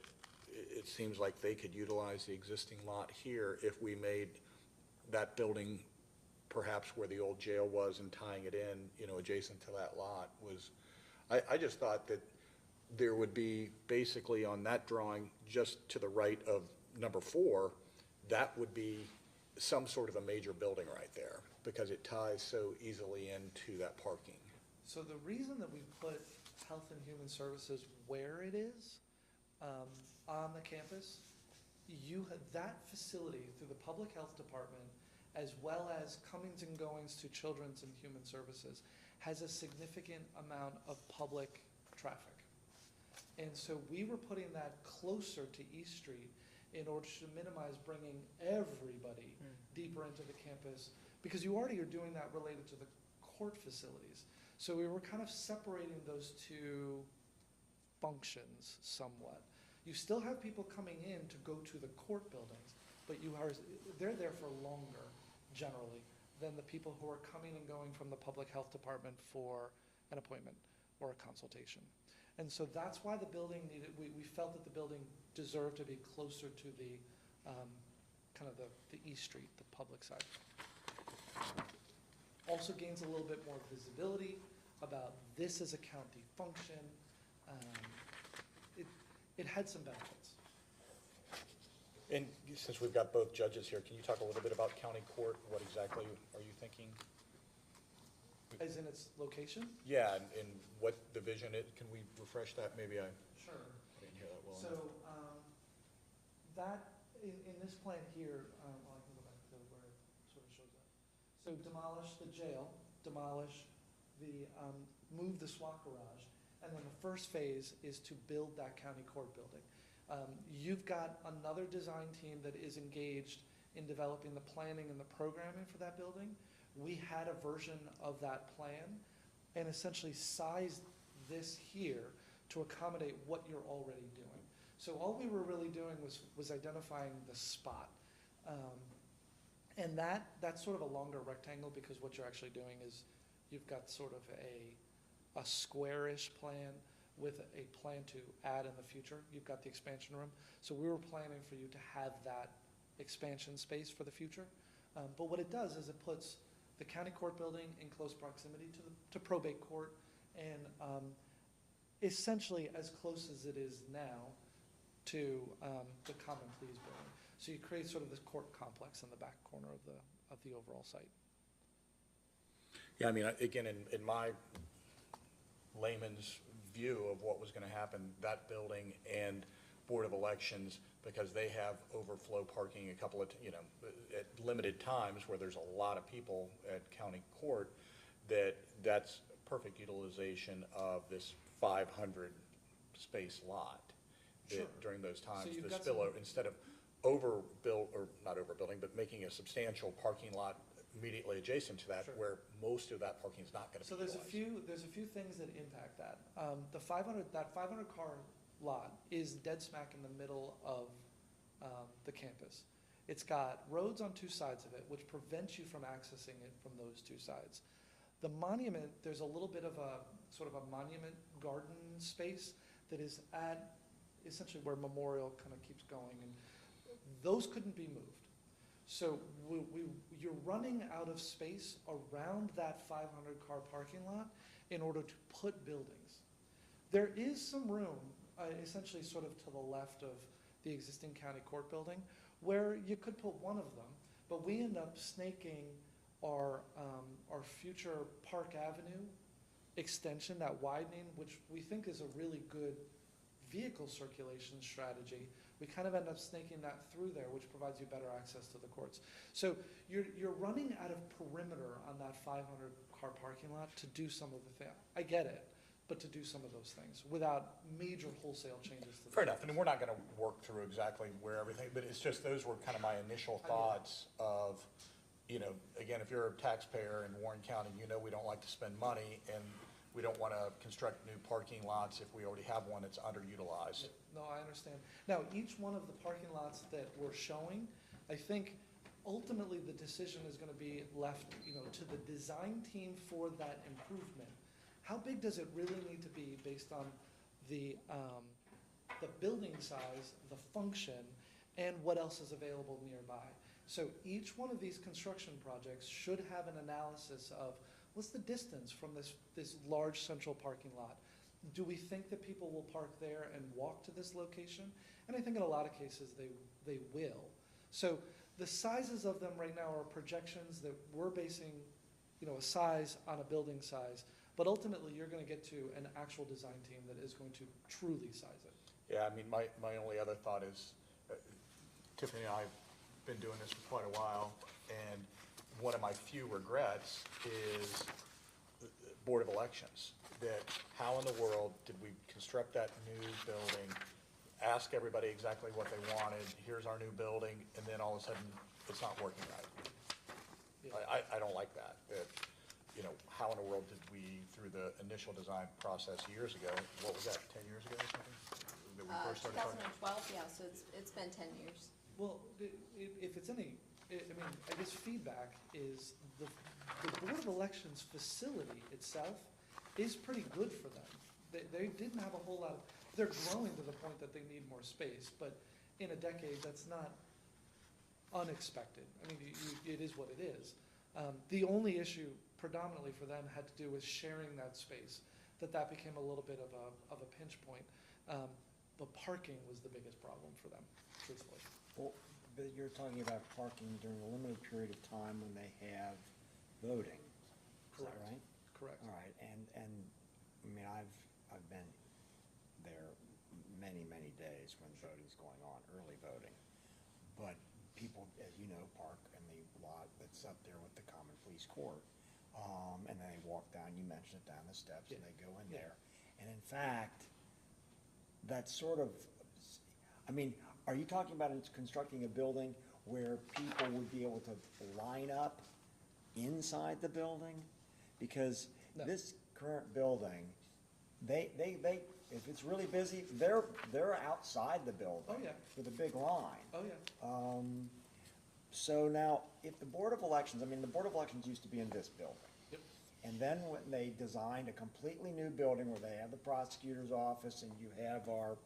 it seems like they could utilize the existing lot here if we made that building perhaps where the old jail was and tying it in, adjacent to that lot was, I just thought that there would be basically on that drawing just to the right of number 4, that would be some sort of a major building right there, because it ties so easily into that parking. So the reason that we put Health and Human Services where it is, on the campus, that facility through the Public Health Department, as well as comings and goings to Children's and Human Services, has a significant amount of public traffic. And so we were putting that closer to East Street in order to minimize bringing everybody deeper into the campus, because you already are doing that related to the court facilities. So we were kind of separating those two functions somewhat. You still have people coming in to go to the court buildings, but they're there for longer, generally, than the people who are coming and going from the Public Health Department for an appointment or a consultation. And so that's why the building we felt that the building deserved to be closer to the, kind of the East Street, the public side. Also gains a little bit more visibility about this as a county function. It had some benefits. And since we've got both judges here, can you talk a little bit about county court? What exactly are you thinking? As in its location? Yeah, and what division can we refresh that? Maybe I Sure. didn't hear that well. So, that, in this plan here, well, I can go back to where it sort of shows up. So demolish the jail, demolish the, move the SWAT garage, and then the first phase is to build that county court building. You've got another design team that is engaged in developing the planning and the programming for that building. We had a version of that plan and essentially sized this here to accommodate what you're already doing. So all we were really doing was identifying the spot. And that's sort of a longer rectangle, because what you're actually doing is you've got sort of a squarish plan with a plan to add in the future. You've got the expansion room. So we were planning for you to have that expansion space for the future. But what it does is it puts the county court building in close proximity to probate court, and essentially as close as it is now to the common pleas building. So you create sort of this court complex in the back corner of the overall site. Yeah, I mean, again, in my layman's view of what was going to happen, that building and Board of Elections, because they have overflow parking a couple of, at limited times where there's a lot of people at county court, that's perfect utilization of this 500 space lot. Sure. During those times, So you've the got spillover, instead of overbuild, or not overbuilding, but making a substantial parking lot immediately adjacent to that, Sure. where most of that parking is not going to be So there's utilized. a few things that impact that. That 500 car lot is dead smack in the middle of the campus. It's got roads on two sides of it, which prevents you from accessing it from those two sides. The monument, there's a little bit of a sort of a monument garden space that is at essentially where Memorial kind of keeps going, and those couldn't be moved. So you're running out of space around that 500 car parking lot in order to put buildings. There is some room, essentially sort of to the left of the existing county court building, where you could put one of them, but we end up snaking our future Park Avenue extension, that widening, which we think is a really good vehicle circulation strategy. We kind of end up snaking that through there, which provides you better access to the courts. So you're running out of perimeter on that 500 car parking lot to do some of the things. I get it, but to do some of those things without major wholesale changes to the Fair enough, and we're not going to work through exactly where everything, but it's just, those were kind of my initial thoughts of, again, if you're a taxpayer in Warren County, we don't like to spend money, and we don't want to construct new parking lots if we already have one that's underutilized. No, I understand. Now, each one of the parking lots that we're showing, I think ultimately the decision is going to be left, to the design team for that improvement. How big does it really need to be based on the building size, the function, and what else is available nearby? So each one of these construction projects should have an analysis of what's the distance from this large central parking lot. Do we think that people will park there and walk to this location? And I think in a lot of cases they will. So The sizes of them right now are projections that we're basing, a size on a building size. But ultimately, you're gonna get to an actual design team that is going to truly size it. Yeah, I mean, my only other thought is, Tiffany and I have been doing this for quite a while, and one of my few regrets is the Board of Elections. That how in the world did we construct that new building, ask everybody exactly what they wanted, here's our new building, and then all of a sudden, it's not working right. I don't like that. How in the world did we, through the initial design process years ago, what was that, 10 years ago or something? That we first started talking? 2012, yeah, so it's been 10 years. Well, if it's any, I guess feedback is the Board of Elections facility itself is pretty good for them. They didn't have a whole lot of, they're growing to the point that they need more space, but in a decade, that's not unexpected. I mean, it is what it is. The only issue predominantly for them had to do with sharing that space, that became a little bit of a pinch point. But parking was the biggest problem for them, truthfully. Well, but you're talking about parking during a limited period of time when they have voting. Is that Correct. right? Correct. All right, and I mean, I've been there many days when voting's going on, early voting. But people, as you know, park in the lot that's up there with the Common Police Court. And then they walk down, you mentioned it, down the steps, and they go in there. And in fact, that's sort of, I mean, are you talking about constructing a building where people would be able to line up inside the building? Because No. this current building, they, if it's really busy, they're outside the building. Oh, yeah. With a big line. Oh, yeah. So now, if the Board of Elections, I mean, the Board of Elections used to be in this building. Yep. And then when they designed a completely new building where they have the prosecutor's office and you have our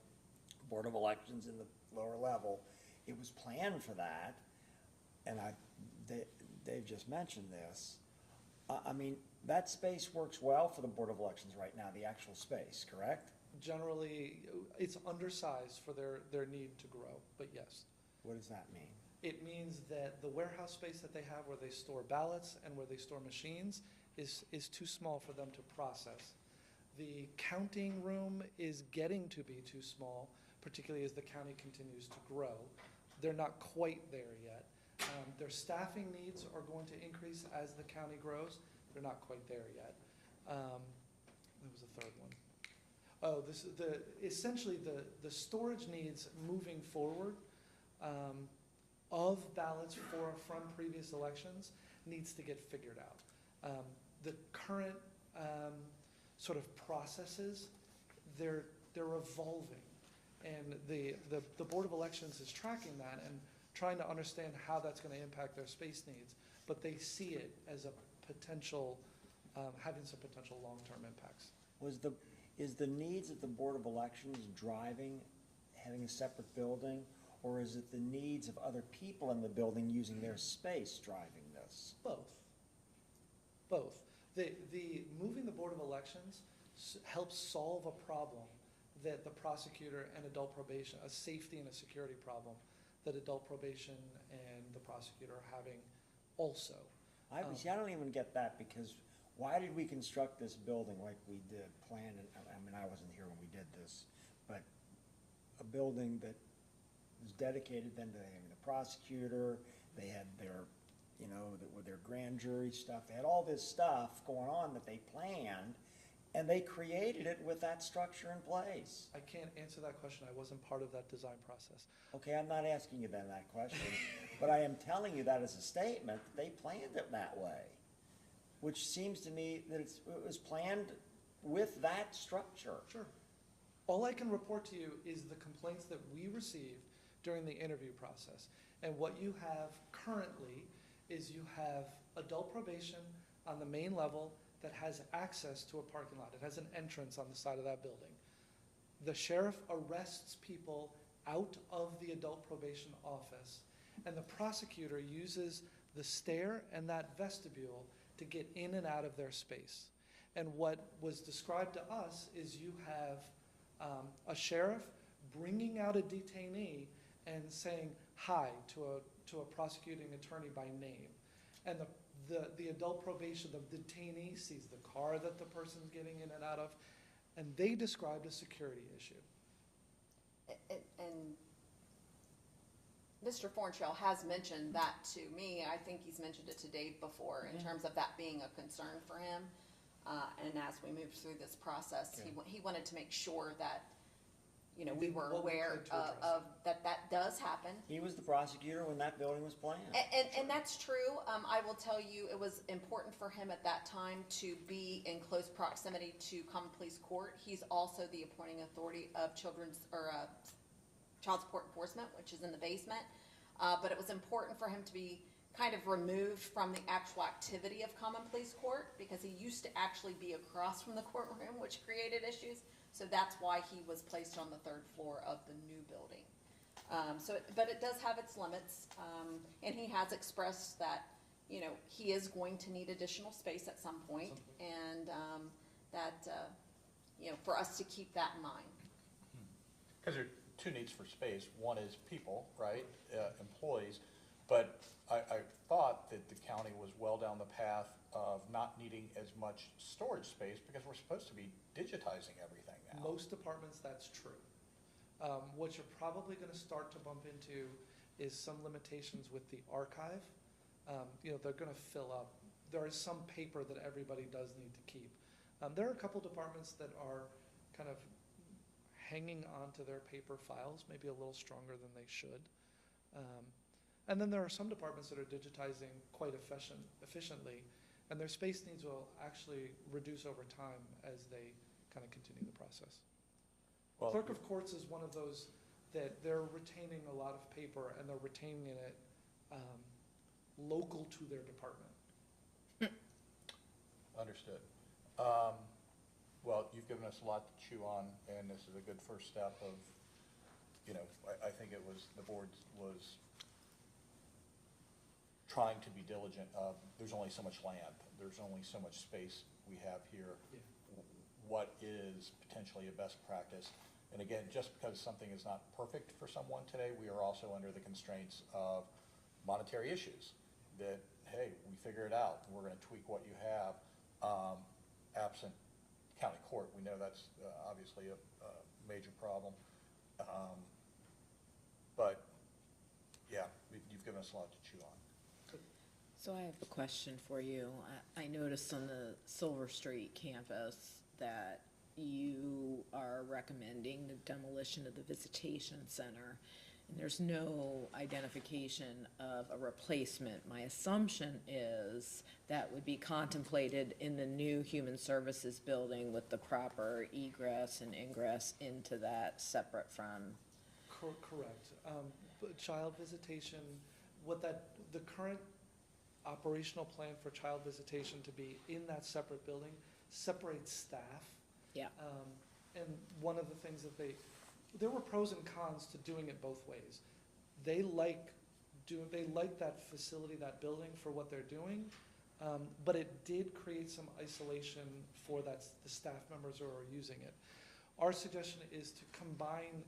Board of Elections in the lower level, it was planned for that. And Dave just mentioned this. I mean, that space works well for the Board of Elections right now, the actual space, correct? Generally, it's undersized for their need to grow, but yes. What does that mean? It means that the warehouse space that they have where they store ballots and where they store machines is too small for them to process. The counting room is getting to be too small, particularly as the county continues to grow. They're not quite there yet. Their staffing needs are going to increase as the county grows. They're not quite there yet. There was a third one. Oh, essentially the storage needs moving forward of ballots from previous elections needs to get figured out. The current sort of processes, they're evolving. And the Board of Elections is tracking that and trying to understand how that's going to impact their space needs. But they see it as a potential, having some potential long-term impacts. Is the needs of the Board of Elections driving having a separate building? Or is it the needs of other people in the building using their space driving this? Both. The moving the Board of Elections helps solve a problem that the prosecutor and adult probation, a safety and a security problem that adult probation and the prosecutor are having also. I don't even get that, because why did we construct this building like we did, planned it? I mean, I wasn't here when we did this, but a building that was dedicated then to having the prosecutor, they had their, with their grand jury stuff, they had all this stuff going on that they planned, and they created it with that structure in place. I can't answer that question. I wasn't part of that design process. Okay, I'm not asking you then that question, but I am telling you that as a statement, that they planned it that way, which seems to me that it was planned with that structure. Sure. All I can report to you is the complaints that we received during the interview process. And what you have currently is you have adult probation on the main level that has access to a parking lot. It has an entrance on the side of that building. The sheriff arrests people out of the adult probation office, and the prosecutor uses the stair and that vestibule to get in and out of their space. And what was described to us is you have a sheriff bringing out a detainee and saying hi to to a prosecuting attorney by name. And the adult probation, the detainee sees the car that the person's getting in and out of, and they described a security issue. And Mr. Fornshell has mentioned that to me. I think he's mentioned it to Dave before in terms of that being a concern for him. And as we move through this process, he wanted to make sure that, you know, we were aware of that does happen. He was the prosecutor when that building was planned. And that's true. I will tell you, it was important for him at that time to be in close proximity to Common Pleas Court. He's also the appointing authority of child support enforcement, which is in the basement. But it was important for him to be kind of removed from the actual activity of Common Pleas Court, because he used to actually be across from the courtroom, which created issues. So that's why he was placed on the third floor of the new building. But it does have its limits, and he has expressed that, you know, he is going to need additional space at some point, and you know, for us to keep that in mind. Because there are two needs for space. One is people, right, employees, but I thought that the county was well down the path of not needing as much storage space because we're supposed to be digitizing everything now. Most departments, that's true. What you're probably going to start to bump into is some limitations with the archive. You know, they're going to fill up. There is some paper that everybody does need to keep. There are a couple departments that are kind of hanging on to their paper files, maybe a little stronger than they should. And then there are some departments that are digitizing quite efficiently, and their space needs will actually reduce over time as they kind of continue the process. Well, Clerk of Courts is one of those that they're retaining a lot of paper, and they're retaining it local to their department. Understood. Well, you've given us a lot to chew on, and this is a good first step of, you know, I think it was, the board was trying to be diligent of, there's only so much land, there's only so much space we have here. Yeah. What is potentially a best practice? And again, just because something is not perfect for someone today, we are also under the constraints of monetary issues. That, hey, we figure it out, we're gonna tweak what you have, absent county court. We know that's obviously a major problem. But, yeah, you've given us a lot to chew on. So I have a question for you. I noticed on the Silver Street campus that you are recommending the demolition of the visitation center, and there's no identification of a replacement. My assumption is that would be contemplated in the new Human Services building with the proper egress and ingress into that separate from. Correct. Child visitation, the current operational plan for child visitation to be in that separate building separates staff. Yeah. And one of the things that there were pros and cons to doing it both ways. They like that facility, that building for what they're doing, but it did create some isolation for the staff members who are using it. Our suggestion is to combine,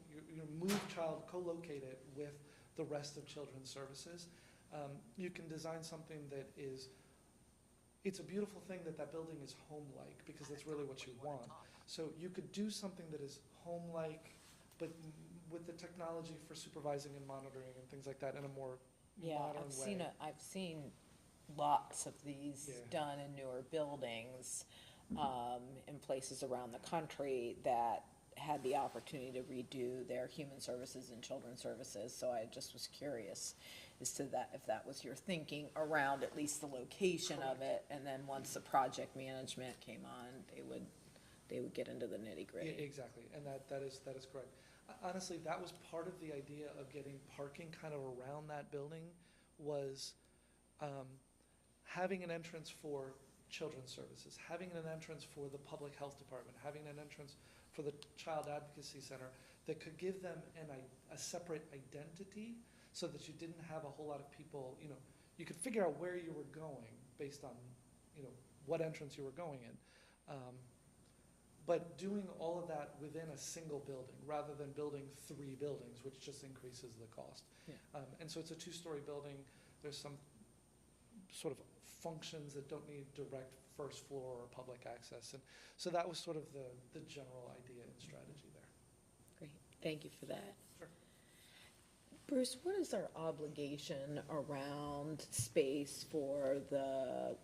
move child, co-locate it with the rest of children's services. You can design something that it's a beautiful thing that building is home-like, because that's really what you want. So you could do something that is home-like, but with the technology for supervising and monitoring and things like that in a more modern way. I've seen lots of these done in newer buildings, in places around the country that had the opportunity to redo their human services and children's services. So I just was curious as to that, if that was your thinking around at least the location of it, and then once the project management came on, they would get into the nitty-gritty. Exactly, and that is correct. Honestly, that was part of the idea of getting parking kind of around that building, was having an entrance for children's services, having an entrance for the public health department, having an entrance for the child advocacy center that could give them a separate identity, so that you didn't have a whole lot of people, you could figure out where you were going based on, what entrance you were going in. but doing all of that within a single building, rather than building 3 buildings, which just increases the cost. Yeah. And so it's a 2-story building, there's some sort of functions that don't need direct first floor or public access, and so that was sort of the general idea and strategy there. Great, thank you for that. Sure. Bruce, what is our obligation around space for the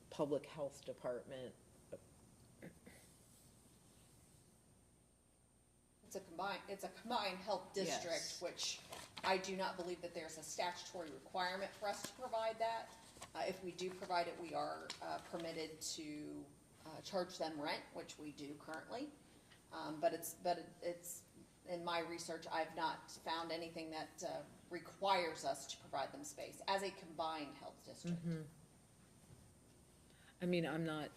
public health department? It's a combined health district, Yes. which I do not believe that there's a statutory requirement for us to provide that. If we do provide it, we are permitted to charge them rent, which we do currently. But it's, in my research, I've not found anything that requires us to provide them space as a combined health district. I mean, I'm not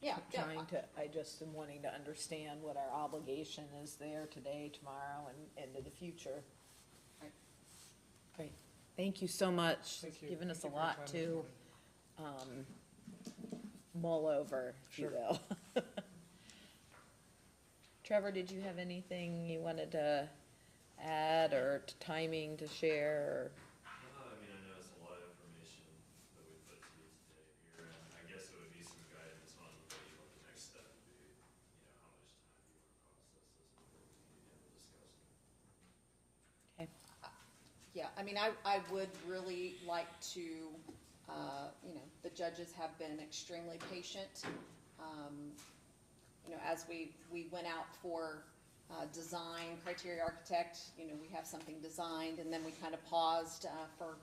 Yeah, yeah. trying to, I just am wanting to understand what our obligation is there today, tomorrow, and into the future. Right. Great, thank you so much. Thank you. Giving us a Thank you for your lot time this to morning. mull over, if you Sure. will. Trevor, did you have anything you wanted to add or timing to share? I mean, I know it's a lot of information that we put to you today here, and I guess it would be some guidance on what the next step would be, how much time you want to process this before we begin to discuss it. Yeah, I mean, I would really like to, the judges have been extremely patient. As we went out for design, criteria architect, we have something designed, and then we kind of paused for,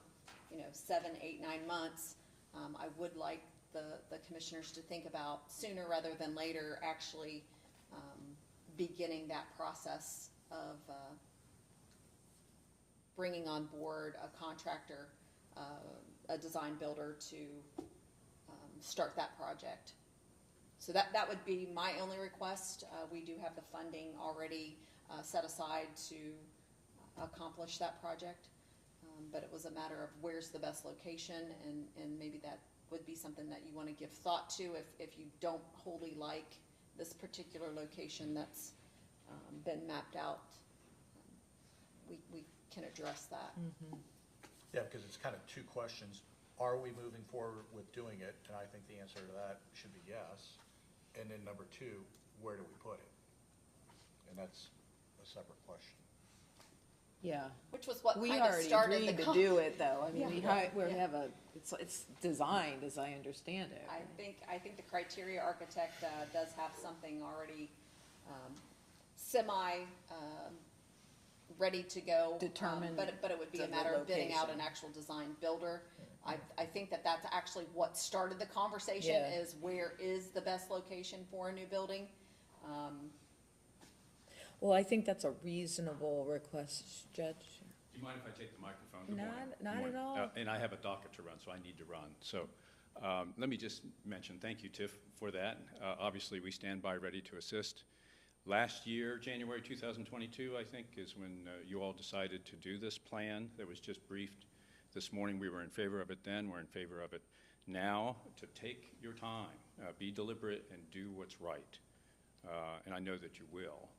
7, 8, 9 months. I would like the commissioners to think about sooner rather than later, actually beginning that process of bringing on board a contractor, a design builder to start that project. So that would be my only request. We do have the funding already set aside to accomplish that project. But it was a matter of where's the best location, and maybe that would be something that you want to give thought to if you don't wholly like this particular location that's been mapped out. We can address that. Yeah, because it's kind of 2 questions. Are we moving forward with doing it? And I think the answer to that should be yes. And then number 2, where do we put it? And that's a separate question. Yeah. Which was what We kind of already started the agreed to do it, though. I mean, Yeah. we Yeah. have it's designed, as I understand it. I think the criteria architect does have something already semi ready to go. Determined But it would be a the matter of bidding out an location. actual design builder. I think that's actually what started the conversation, Yeah. is where is the best location for a new building? Well, I think that's a reasonable request, Judge. Do you mind if I take the microphone? Good morning. Not Good at morning. all. And I have a docket to run, so I need to run. So let me just mention, thank you, Tiff, for that. Obviously, we stand by ready to assist. Last year, January 2022, I think, is when you all decided to do this plan that was just briefed this morning. We were in favor of it then, we're in favor of it now. To take your time, be deliberate, and do what's right. And I know that you will.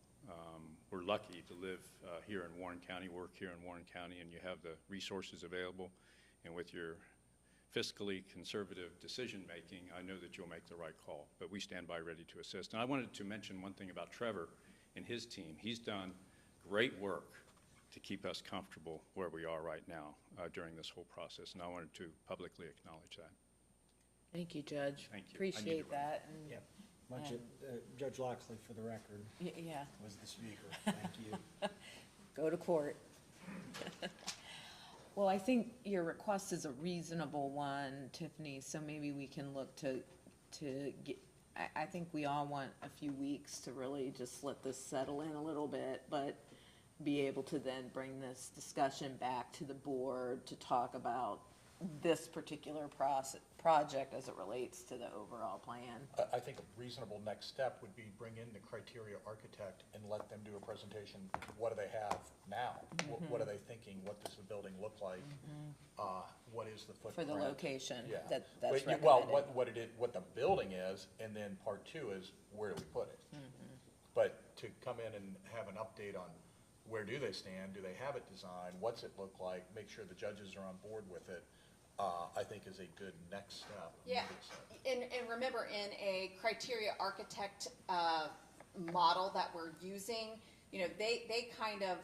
We're lucky to live here in Warren County, work here in Warren County, and you have the resources available. And with your fiscally conservative decision-making, I know that you'll make the right call. But we stand by ready to assist. And I wanted to mention one thing about Trevor and his team. He's done great work to keep us comfortable where we are right now during this whole process. And I wanted to publicly acknowledge that. Thank you, Judge. Thank you. I need to Appreciate run. that. And Yep. Judge Loxley, for the record, yeah, was the speaker. Thank you. go to court. Well, I think your request is a reasonable one, Tiffany, so maybe we can look to get, I think we all want a few weeks to really just let this settle in a little bit, but be able to then bring this discussion back to the board to talk about this particular project as it relates to the overall plan. I think a reasonable next step would be bring in the criteria architect and let them do a presentation. What do they have now? What are they thinking? What does the building look like? What is the For footprint? the location Yeah. that's Well, recommended. what the building is, and then part 2 is where do we put it? But to come in and have an update on where do they stand, do they have it designed, what's it look like, make sure the judges are on board with it, I think is a good next step. Yeah, and remember, in a criteria architect model that we're using, you know, they kind of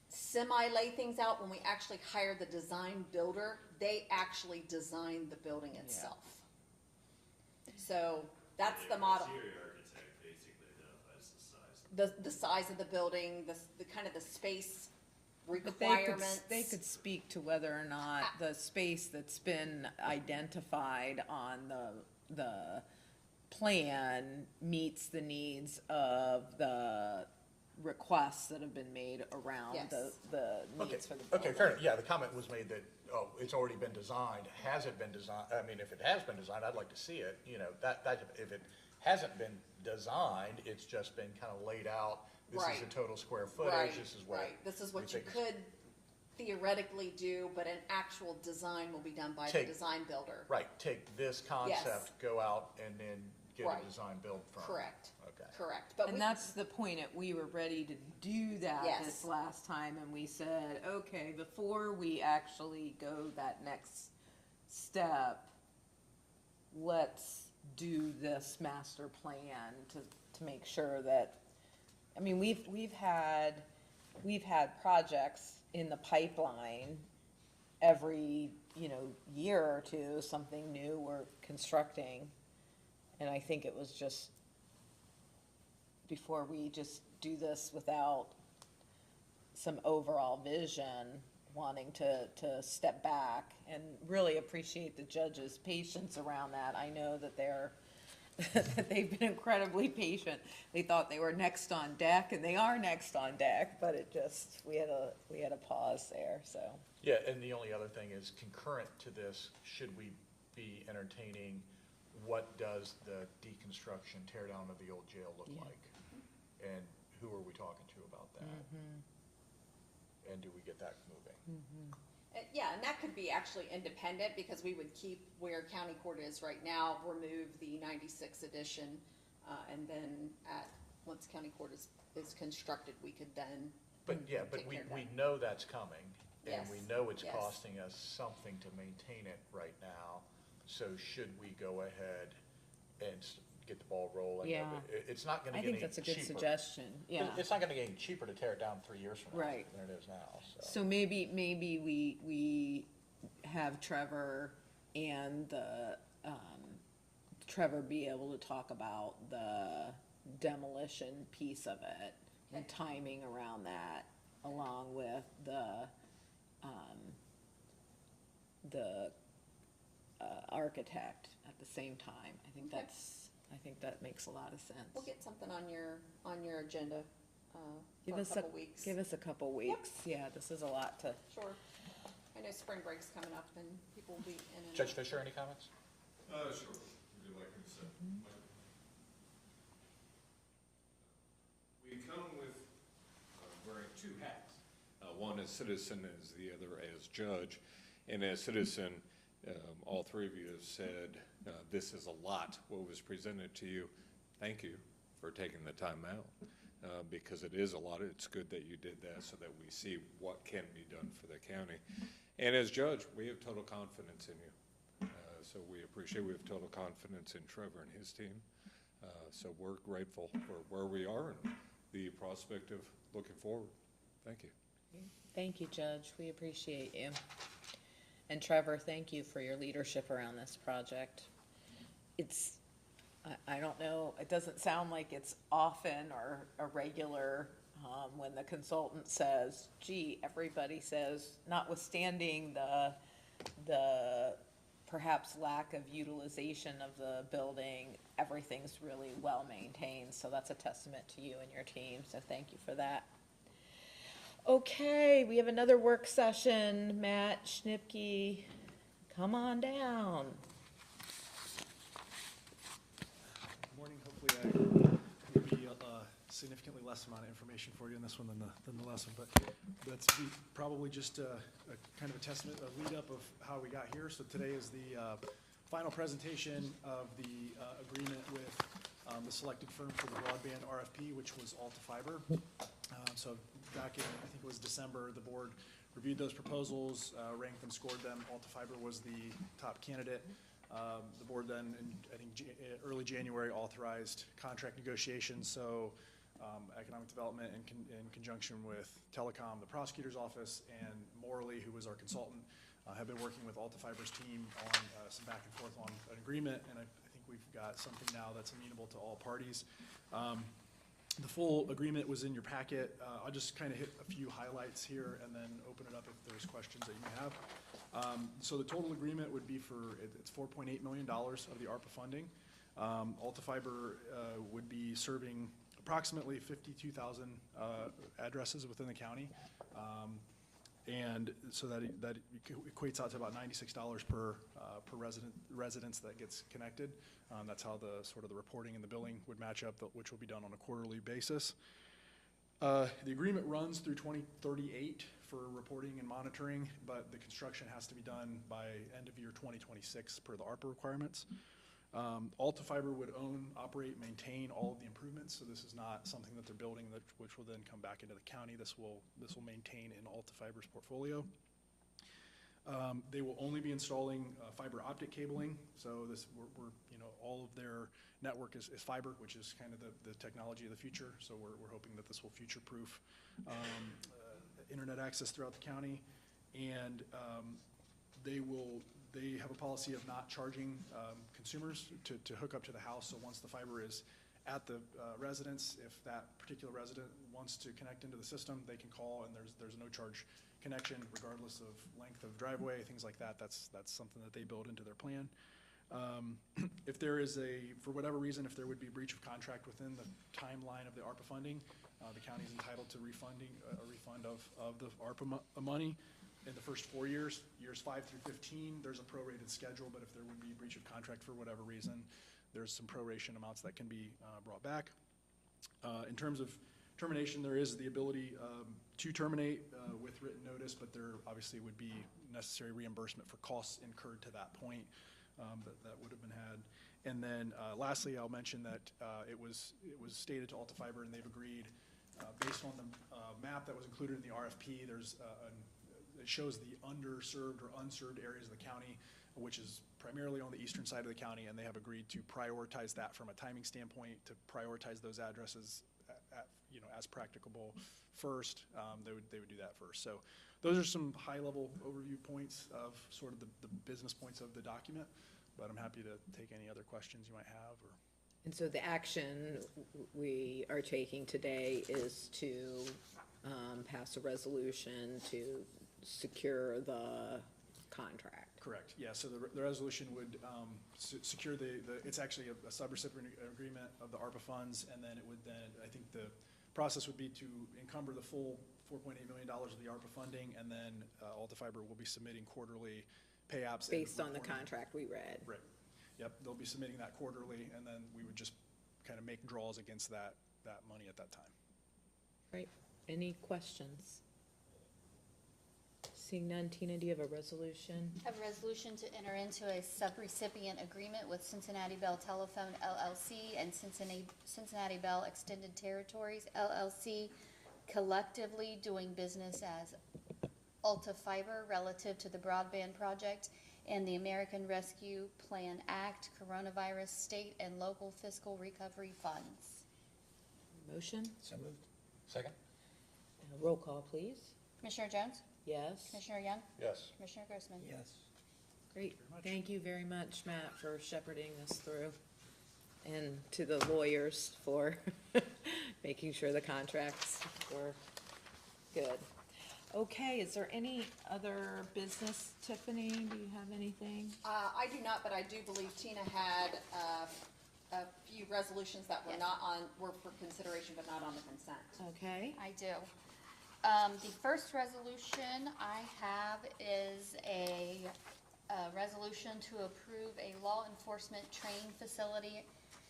semi-lay things out. When we actually hire the design builder, they actually design the building itself. So that's the model. Interior architect basically identifies the size. The size of the building, the kind of the space But requirements. they could speak to whether or not the space that's been identified on the plan meets the needs of the requests that have been made around Yes. the Okay, needs for the building. okay, fair enough. Yeah, the comment was made that, oh, it's already been designed. Has it been designed? I mean, if it has been designed, I'd like to see it. You know, that, if it hasn't been designed, it's just been kind of laid out. This is the Right. total square footage. Right, This is what. right. This is what we you think is- could theoretically do, but an actual design will be done by the Take- design builder. Right, take this concept, go out and then get a Right. design build from. Correct. Okay. Correct. But And that's the point that we were ready to do that Yes. this last time, and we said, okay, before we actually go that next step, let's do this master plan to make sure that, I mean, we've had projects in the pipeline every, year or two, something new we're constructing. And I think it was just, before we just do this without some overall vision, wanting to step back and really appreciate the judge's patience around that. I know that that they've been incredibly patient. They thought they were next on deck, and they are next on deck, but we had a pause there, so. Yeah, and the only other thing is concurrent to this, should we be entertaining what does the deconstruction, tear down of the old jail look Yeah. like? And who are we talking to about that? And do we get that moving? Yeah, and that could be actually independent, because we would keep where county court is right now, remove the 96 edition, and then once county court is constructed, we could then. But yeah, but take we care of that. know that's coming, and we Yes, know it's yes. costing us something to maintain it right now. So should we go ahead and get the ball rolling? Yeah. It's not gonna I get any think cheaper. that's a good suggestion, yeah. It's not gonna get any cheaper to tear it down 3 years from now Right. than it is now, so. So maybe we have Trevor and Trevor be able to talk about the demolition piece of it and timing around that, along with the architect at the same time. I think that makes a lot of sense. We'll get something on your agenda Give for a us couple weeks. Give us a couple weeks. Yeah, this is a lot to. Sure. I know spring break's coming up, and people will be in and. Judge Fisher, any comments? Sure. Would you like me to say? We come with wearing two hats. One as citizen, as the other as judge. And as citizen, all three of you have said, this is a lot, what was presented to you. Thank you for taking the time out, because it is a lot. It's good that you did that so that we see what can be done for the county. And as judge, we have total confidence in you. So we have total confidence in Trevor and his team. So we're grateful for where we are and the prospect of looking forward. Thank you. Thank you, Judge. We appreciate you. And Trevor, thank you for your leadership around this project. I don't know, it doesn't sound like it's often or a regular when the consultant says, gee, everybody says, notwithstanding the perhaps lack of utilization of the building, everything's really well maintained. So that's a testament to you and your team. So thank you for that. Okay, we have another work session. Matt Schnipke, come on down. Morning. Hopefully I will be significantly less amount of information for you in this one than the last one, but that's probably just a kind of a testament, a lead up of how we got here. So today is the final presentation of the agreement with the selected firm for the broadband RFP, which was Alta Fiber. So back in, I think it was December, the board reviewed those proposals, ranked them, scored them. Alta Fiber was the top candidate. The board then, in, I think, early January, authorized contract negotiations. So Economic Development in conjunction with Telecom, the prosecutor's office, and Morley, who was our consultant, have been working with Alta Fiber's team on some back and forth on an agreement, and I think we've got something now that's amenable to all parties. The full agreement was in your packet. I'll just kind of hit a few highlights here and then open it up if there's questions that you may have. So the total agreement would be for, it's $4.8 million of the ARPA funding. Alta Fiber would be serving approximately 52,000 addresses within the county. And so that equates out to about $96 per residence that gets connected. That's how the sort of the reporting and the billing would match up, which will be done on a quarterly basis. The agreement runs through 2038 for reporting and monitoring, but the construction has to be done by end of year 2026 per the ARPA requirements. Alta Fiber would own, operate, maintain all of the improvements, so this is not something that they're building which will then come back into the county. This will maintain in Alta Fiber's portfolio. They will only be installing fiber optic cabling, so we're all of their network is fiber, which is kind of the technology of the future. So we're hoping that this will future-proof internet access throughout the county, and they have a policy of not charging consumers to hook up to the house. So once the fiber is at the residence, if that particular resident wants to connect into the system, they can call, and there's no charge connection regardless of length of driveway, things like that. That's something that they build into their plan. If there is for whatever reason, if there would be breach of contract within the timeline of the ARPA funding, the county is entitled to a refund of the ARPA money. In the first 4 years, years 5 through 15, there's a prorated schedule, but if there would be breach of contract for whatever reason, there's some proration amounts that can be brought back. In terms of termination, there is the ability to terminate with written notice, but there obviously would be necessary reimbursement for costs incurred to that point that would have been had. And then lastly, I'll mention that it was stated to Alta Fiber, and they've agreed, based on the map that was included in the RFP, there's it shows the underserved or unserved areas of the county, which is primarily on the eastern side of the county, and they have agreed to prioritize that from a timing standpoint, to prioritize those addresses as practicable first. They would do that first. So those are some high-level overview points of sort of the business points of the document, but I'm happy to take any other questions you might have. And so the action we are taking today is to pass a resolution to secure the contract. Correct, yeah, so the resolution would secure it's actually a subrecipient agreement of the ARPA funds, and then it would I think the process would be to encumber the full $4.8 million of the ARPA funding, and then Alta Fiber will be submitting quarterly pay apps. Based on the contract we read. Right, yep, they'll be submitting that quarterly, and then we would just kind of make draws against that money at that time. Right, any questions? Seeing none, Tina, do you have a resolution? I have a resolution to enter into a subrecipient agreement with Cincinnati Bell Telephone LLC and Cincinnati Bell Extended Territories LLC, collectively doing business as Alta Fiber relative to the broadband project and the American Rescue Plan Act, Coronavirus State and Local Fiscal Recovery Funds. Motion? So moved. Second? Roll call, please. Commissioner Jones? Yes. Commissioner Young? Yes. Commissioner Grossman? Yes. Great. Thank you very much, Matt, for shepherding this through. And to the lawyers for making sure the contracts were good. Okay, is there any other business, Tiffany? Do you have anything? I do not, but I do believe Tina had a few resolutions that were for consideration but not on the consent. Okay. I do. The first resolution I have is a resolution to approve a law enforcement training facility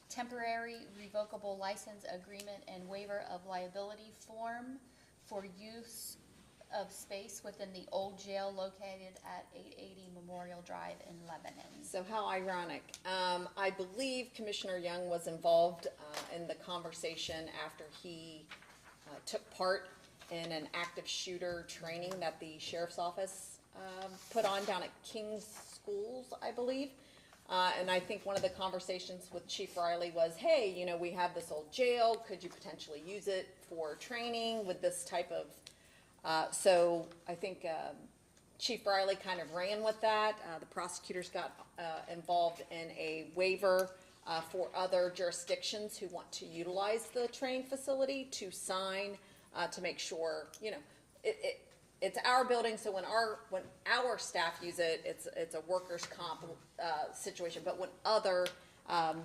temporary revocable license agreement and waiver of liability form for use of space within the old jail located at 880 Memorial Drive in Lebanon. So how ironic. I believe Commissioner Young was involved in the conversation after he took part in an active shooter training that the sheriff's office put on down at King's Schools, I believe. And I think one of the conversations with Chief Riley was, hey, you know, we have this old jail. Could you potentially use it for training with this type of, so I think Chief Riley kind of ran with that. The prosecutors got involved in a waiver for other jurisdictions who want to utilize the training facility to sign to make sure, you know, it's our building, so when our staff use it, it's a workers' comp situation. But when other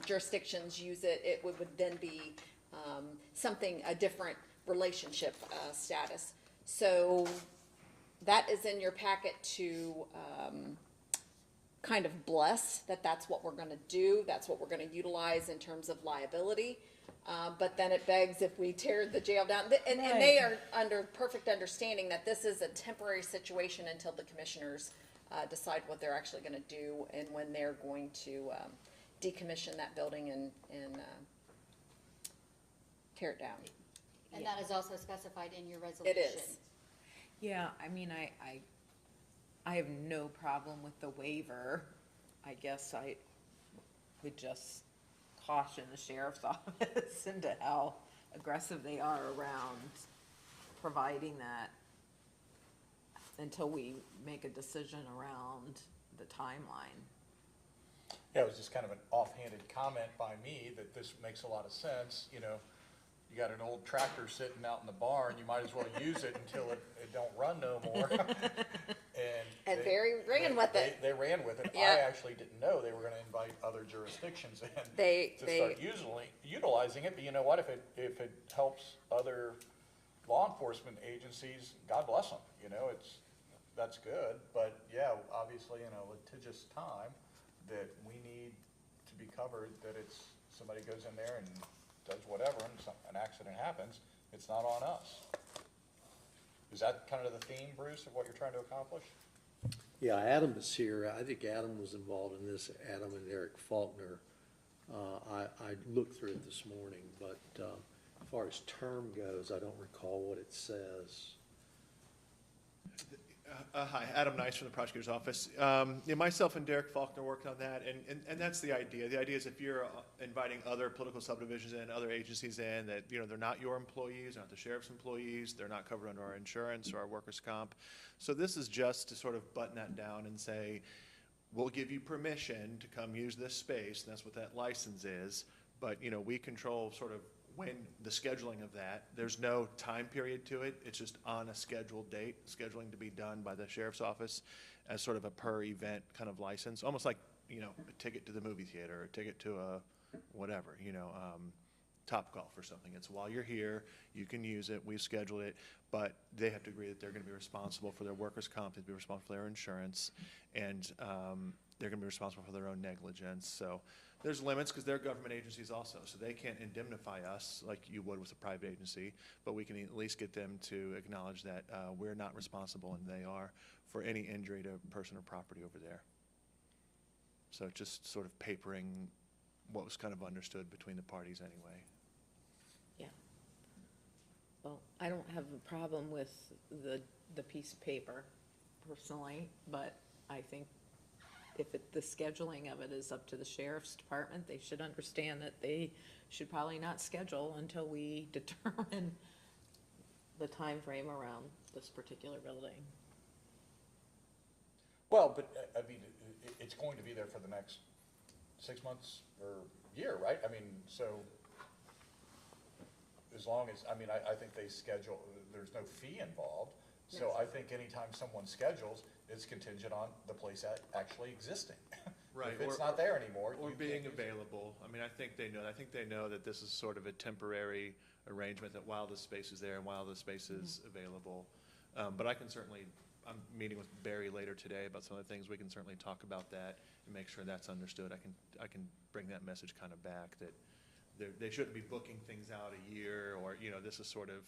jurisdictions use it, it would then be a different relationship status. So that is in your packet to kind of bless that that's what we're going to do. That's what we're going to utilize in terms of liability. But then it begs if we tear the jail down, and they are under perfect understanding that this is a temporary situation until the commissioners decide what they're actually going to do and when they're going to decommission that building and tear it down. And that is also specified in your resolution. It is. Yeah, I mean, I have no problem with the waiver. I guess I would just caution the sheriff's office into how aggressive they are around providing that until we make a decision around the timeline. Yeah, it was just kind of an offhanded comment by me that this makes a lot of sense. You know, you got an old tractor sitting out in the barn, you might as well use it until it don't run no more. And Barry ran with it. They ran with it. Yeah. I actually didn't know they were going to invite other jurisdictions in They start utilizing it. But you know what? If it helps other law enforcement agencies, God bless them. You know, that's good. But yeah, obviously in a litigious time, that we need to be covered. That it's somebody goes in there and does whatever, and an accident happens. It's not on us. Is that kind of the theme, Bruce, of what you're trying to accomplish? Yeah, Adam is here. I think Adam was involved in this, Adam and Eric Faulkner. I looked through it this morning, but as far as term goes, I don't recall what it says. Hi, Adam Nice from the prosecutor's office. Myself and Derek Faulkner worked on that, and that's the idea. The idea is if you're inviting other political subdivisions in, other agencies in, that they're not your employees, they're not the sheriff's employees, they're not covered under our insurance or our workers' comp. So this is just to sort of button that down and say, we'll give you permission to come use this space, and that's what that license is. But we control sort of when the scheduling of that. There's no time period to it. It's just on a scheduled date, scheduling to be done by the sheriff's office as sort of a per event kind of license, almost like, a ticket to the movie theater or a ticket to a whatever, Top Golf or something. It's while you're here, you can use it, we've scheduled it, but they have to agree that they're going to be responsible for their workers' comp, they'll be responsible for their insurance, and they're going to be responsible for their own negligence. So there's limits because they're government agencies also, so they can't indemnify us like you would with a private agency, but we can at least get them to acknowledge that we're not responsible and they are for any injury to person or property over there. So just sort of papering what was kind of understood between the parties anyway. Yeah. Well, I don't have a problem with the piece of paper personally, but I think if the scheduling of it is up to the sheriff's department, they should understand that they should probably not schedule until we determine the time frame around this particular building. Well, but I mean, it's going to be there for the next 6 months or year, right? I mean, so as long as, I think they schedule, there's no fee involved. So I think anytime someone schedules, it's contingent on the place actually existing. Right. If it's not there anymore. Or being available. I think they know that this is sort of a temporary arrangement, that while the space is there and while the space is available. But I can certainly, I'm meeting with Barry later today about some of the things. We can certainly talk about that and make sure that's understood. I can bring that message kind of back, that they shouldn't be booking things out a year, or, this is sort of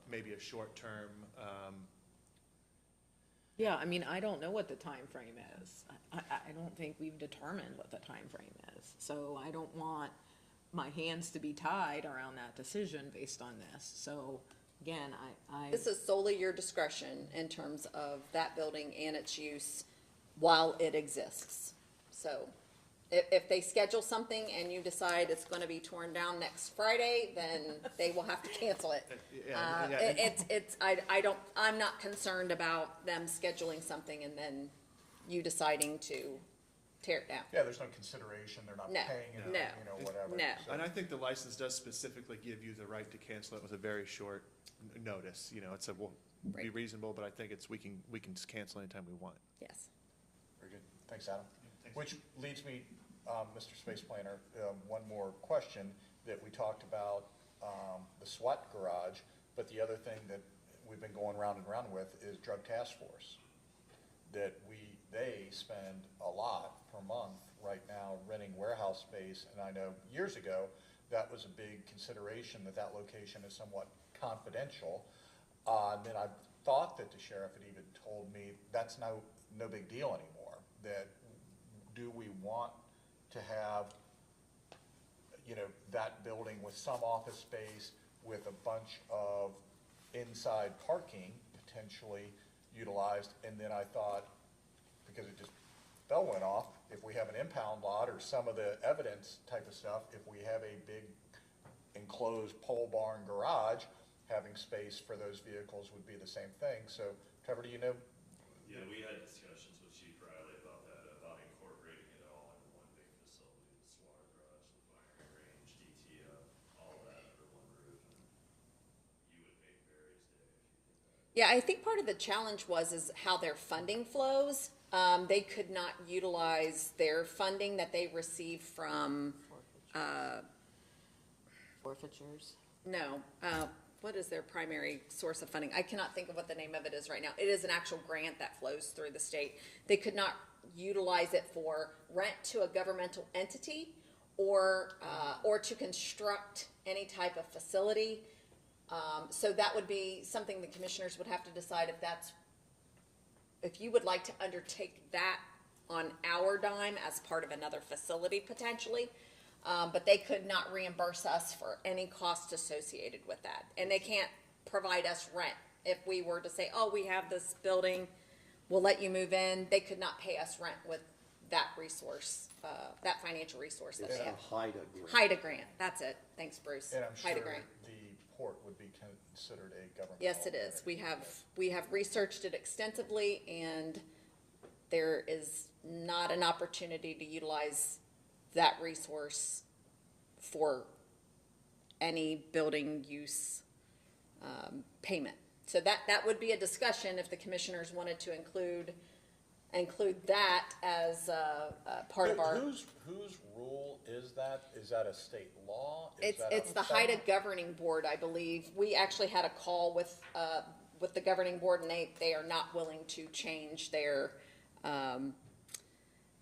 maybe a short-term, Yeah, I mean, I don't know what the time frame is. I don't think we've determined what the time frame is. So I don't want my hands to be tied around that decision based on this. So again, This is solely your discretion in terms of that building and its use while it exists. So if they schedule something and you decide it's gonna be torn down next Friday, then they will have to cancel it. I'm not concerned about them scheduling something and then you deciding to tear it down. Yeah, there's no consideration, they're not No, paying anything, no, you know, whatever. no. So- and I think the license does specifically give you the right to cancel it with a very short notice. You know, it's will be Right. reasonable, but I think we can just cancel anytime we want. Yes. Very good. Thanks, Adam. Which leads me, Mr. Space Planner, one more question, that we talked about the SWAT garage, but the other thing that we've been going round and round with is Drug Task Force. That they spend a lot per month right now renting warehouse space, and I know years ago, that was a big consideration, that location is somewhat confidential. And then I thought that the sheriff had even told me that's no big deal anymore, that do we want to have, you know, that building with some office space with a bunch of inside parking potentially utilized? And then I thought, because it just bell went off, if we have an impound lot or some of the evidence type of stuff, if we have a big enclosed pole barn garage, having space for those vehicles would be the same thing. So Trevor, do you know? Yeah, we had discussions with Chief Riley about that, about incorporating it all into one big facility, the SWAT garage, the firing range, DTF, all that under one roof. And you would make Barry's day if you did that. Yeah, I think part of the challenge is how their funding flows. They could not utilize their funding that they receive from, forfeitures. no, what is their primary source of funding? I cannot think of what the name of it is right now. It is an actual grant that flows through the state. They could not utilize it for rent to a governmental entity or to construct any type of facility. So that would be something the commissioners would have to decide if you would like to undertake that on our dime as part of another facility potentially. But they could not reimburse us for any cost associated with that. And they can't provide us rent. If we were to say, oh, we have this building, we'll let you move in, they could not pay us rent with that resource, that financial resource that It's they a have. HIDA grant. HIDA grant, that's it. Thanks, Bruce. And I'm HIDA sure grant. the port would be considered a government. Yes, it is. We have researched it extensively, and there is not an opportunity to utilize that resource for any building use payment. So that would be a discussion if the commissioners wanted to include that as part of our. Whose rule is that? Is that a state law? It's the HIDA governing board, I believe. We actually had a call with the governing board, and they are not willing to change their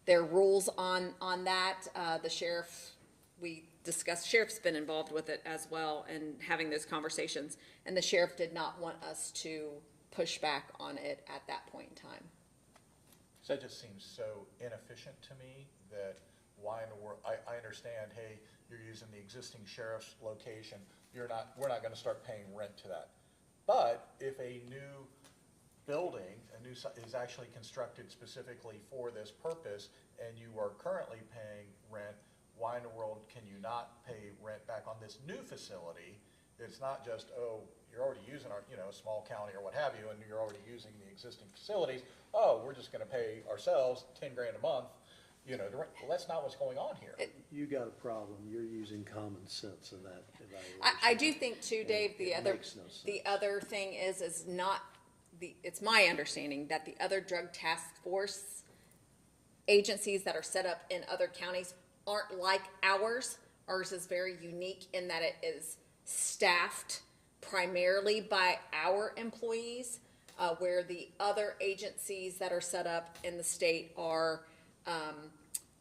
rules on that. The sheriff, we discussed, sheriff's been involved with it as well and having those conversations, and the sheriff did not want us to push back on it at that point in time. So that just seems so inefficient to me that why in the world, I understand, hey, you're using the existing sheriff's location, we're not gonna start paying rent to that. But if a new building, is actually constructed specifically for this purpose, and you are currently paying rent, why in the world can you not pay rent back on this new facility? It's not just, oh, you're already using our, a small county or what have you, and you're already using the existing facilities, oh, we're just gonna pay ourselves 10 grand a month, the rent. Well, that's not what's going on here. You got a problem, you're using common sense in that evaluation. I do think too, Dave, It makes no sense. the other thing is not it's my understanding that the other drug task force agencies that are set up in other counties aren't like ours. Ours is very unique in that it is staffed primarily by our employees, where the other agencies that are set up in the state are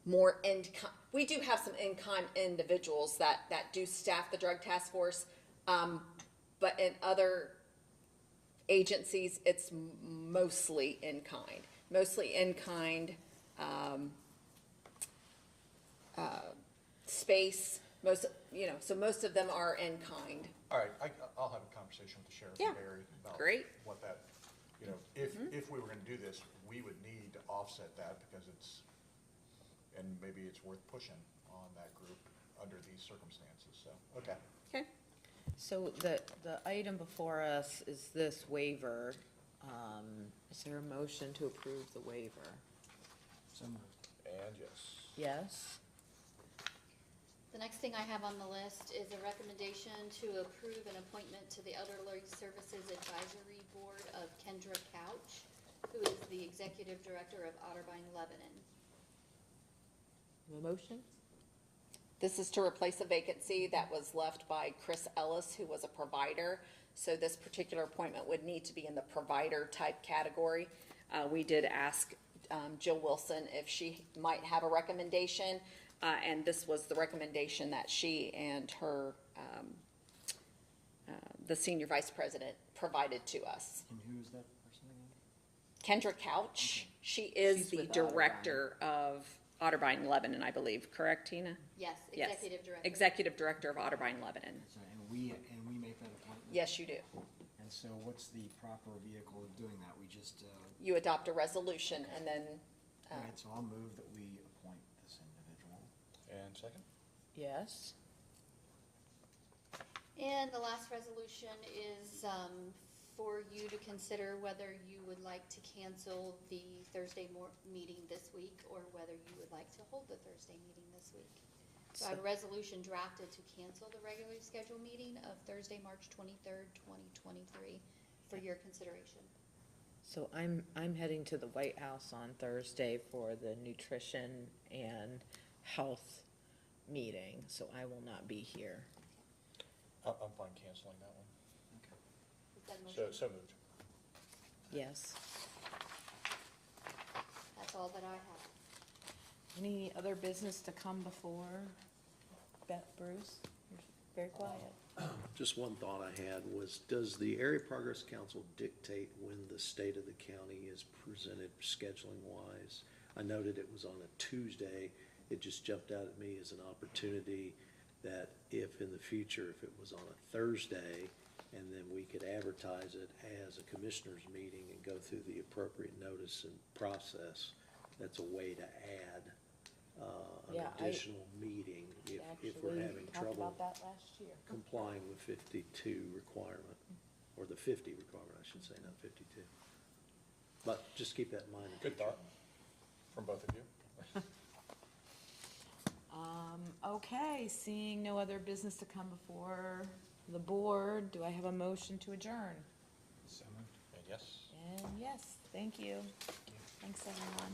more we do have some in-kind individuals that do staff the drug task force, but in other agencies, it's mostly in kind. Mostly in kind, space, most, so most of them are in kind. All right, I'll have a conversation with the sheriff Yeah. and Barry about Great. what that, if we were gonna do this, we would need to offset that because and maybe it's worth pushing on that group under these circumstances, so, okay. Okay. So the item before us is this waiver. Is there a motion to approve the waiver? And yes. Yes? The next thing I have on the list is a recommendation to approve an appointment to the Elderly Services Advisory Board of Kendra Couch, who is the Executive Director of Otterbein Lebanon. A motion? This is to replace a vacancy that was left by Chris Ellis, who was a provider. So this particular appointment would need to be in the provider type category. We did ask Jill Wilson if she might have a recommendation, and this was the recommendation that she and her, the senior vice president provided to us. And who is that person again? Kendra Couch, she is She's the with director of Otterbein Lebanon, I believe, correct, Tina? Yes, Yes. Executive Director. Executive Director of Otterbein Lebanon. So, and we make that appointment? Yes, you do. And so what's the proper vehicle of doing that? We just, You adopt a resolution and then, all right, so I'll move that we appoint this individual. And second? Yes. And the last resolution is for you to consider whether you would like to cancel the Thursday meeting this week or whether you would like to hold the Thursday meeting this week. So I have a resolution drafted to cancel the regularly scheduled meeting of Thursday, March 23rd, 2023 for your consideration. So I'm heading to the White House on Thursday for the nutrition and health meeting, so I will not be here. I'm fine canceling that one. Is that a motion? So moved. Yes. That's all that I have. Any other business to come before? Bruce, you're very quiet. Just one thought I had was, does the Area Progress Council dictate when the state of the county is presented scheduling wise? I noted it was on a Tuesday. It just jumped out at me as an opportunity that if in the future, if it was on a Thursday, and then we could advertise it as a commissioners meeting and go through the appropriate notice and process, that's a way to add an Yeah, additional meeting if we're having trouble Talked about that last year. complying with 52 requirement, or the 50 requirement, I should say, not 52. But just keep that in mind. Good thought from both of you. Okay, seeing no other business to come before the board, do I have a motion to adjourn? So moved. And yes. And yes, thank you. Thanks, everyone.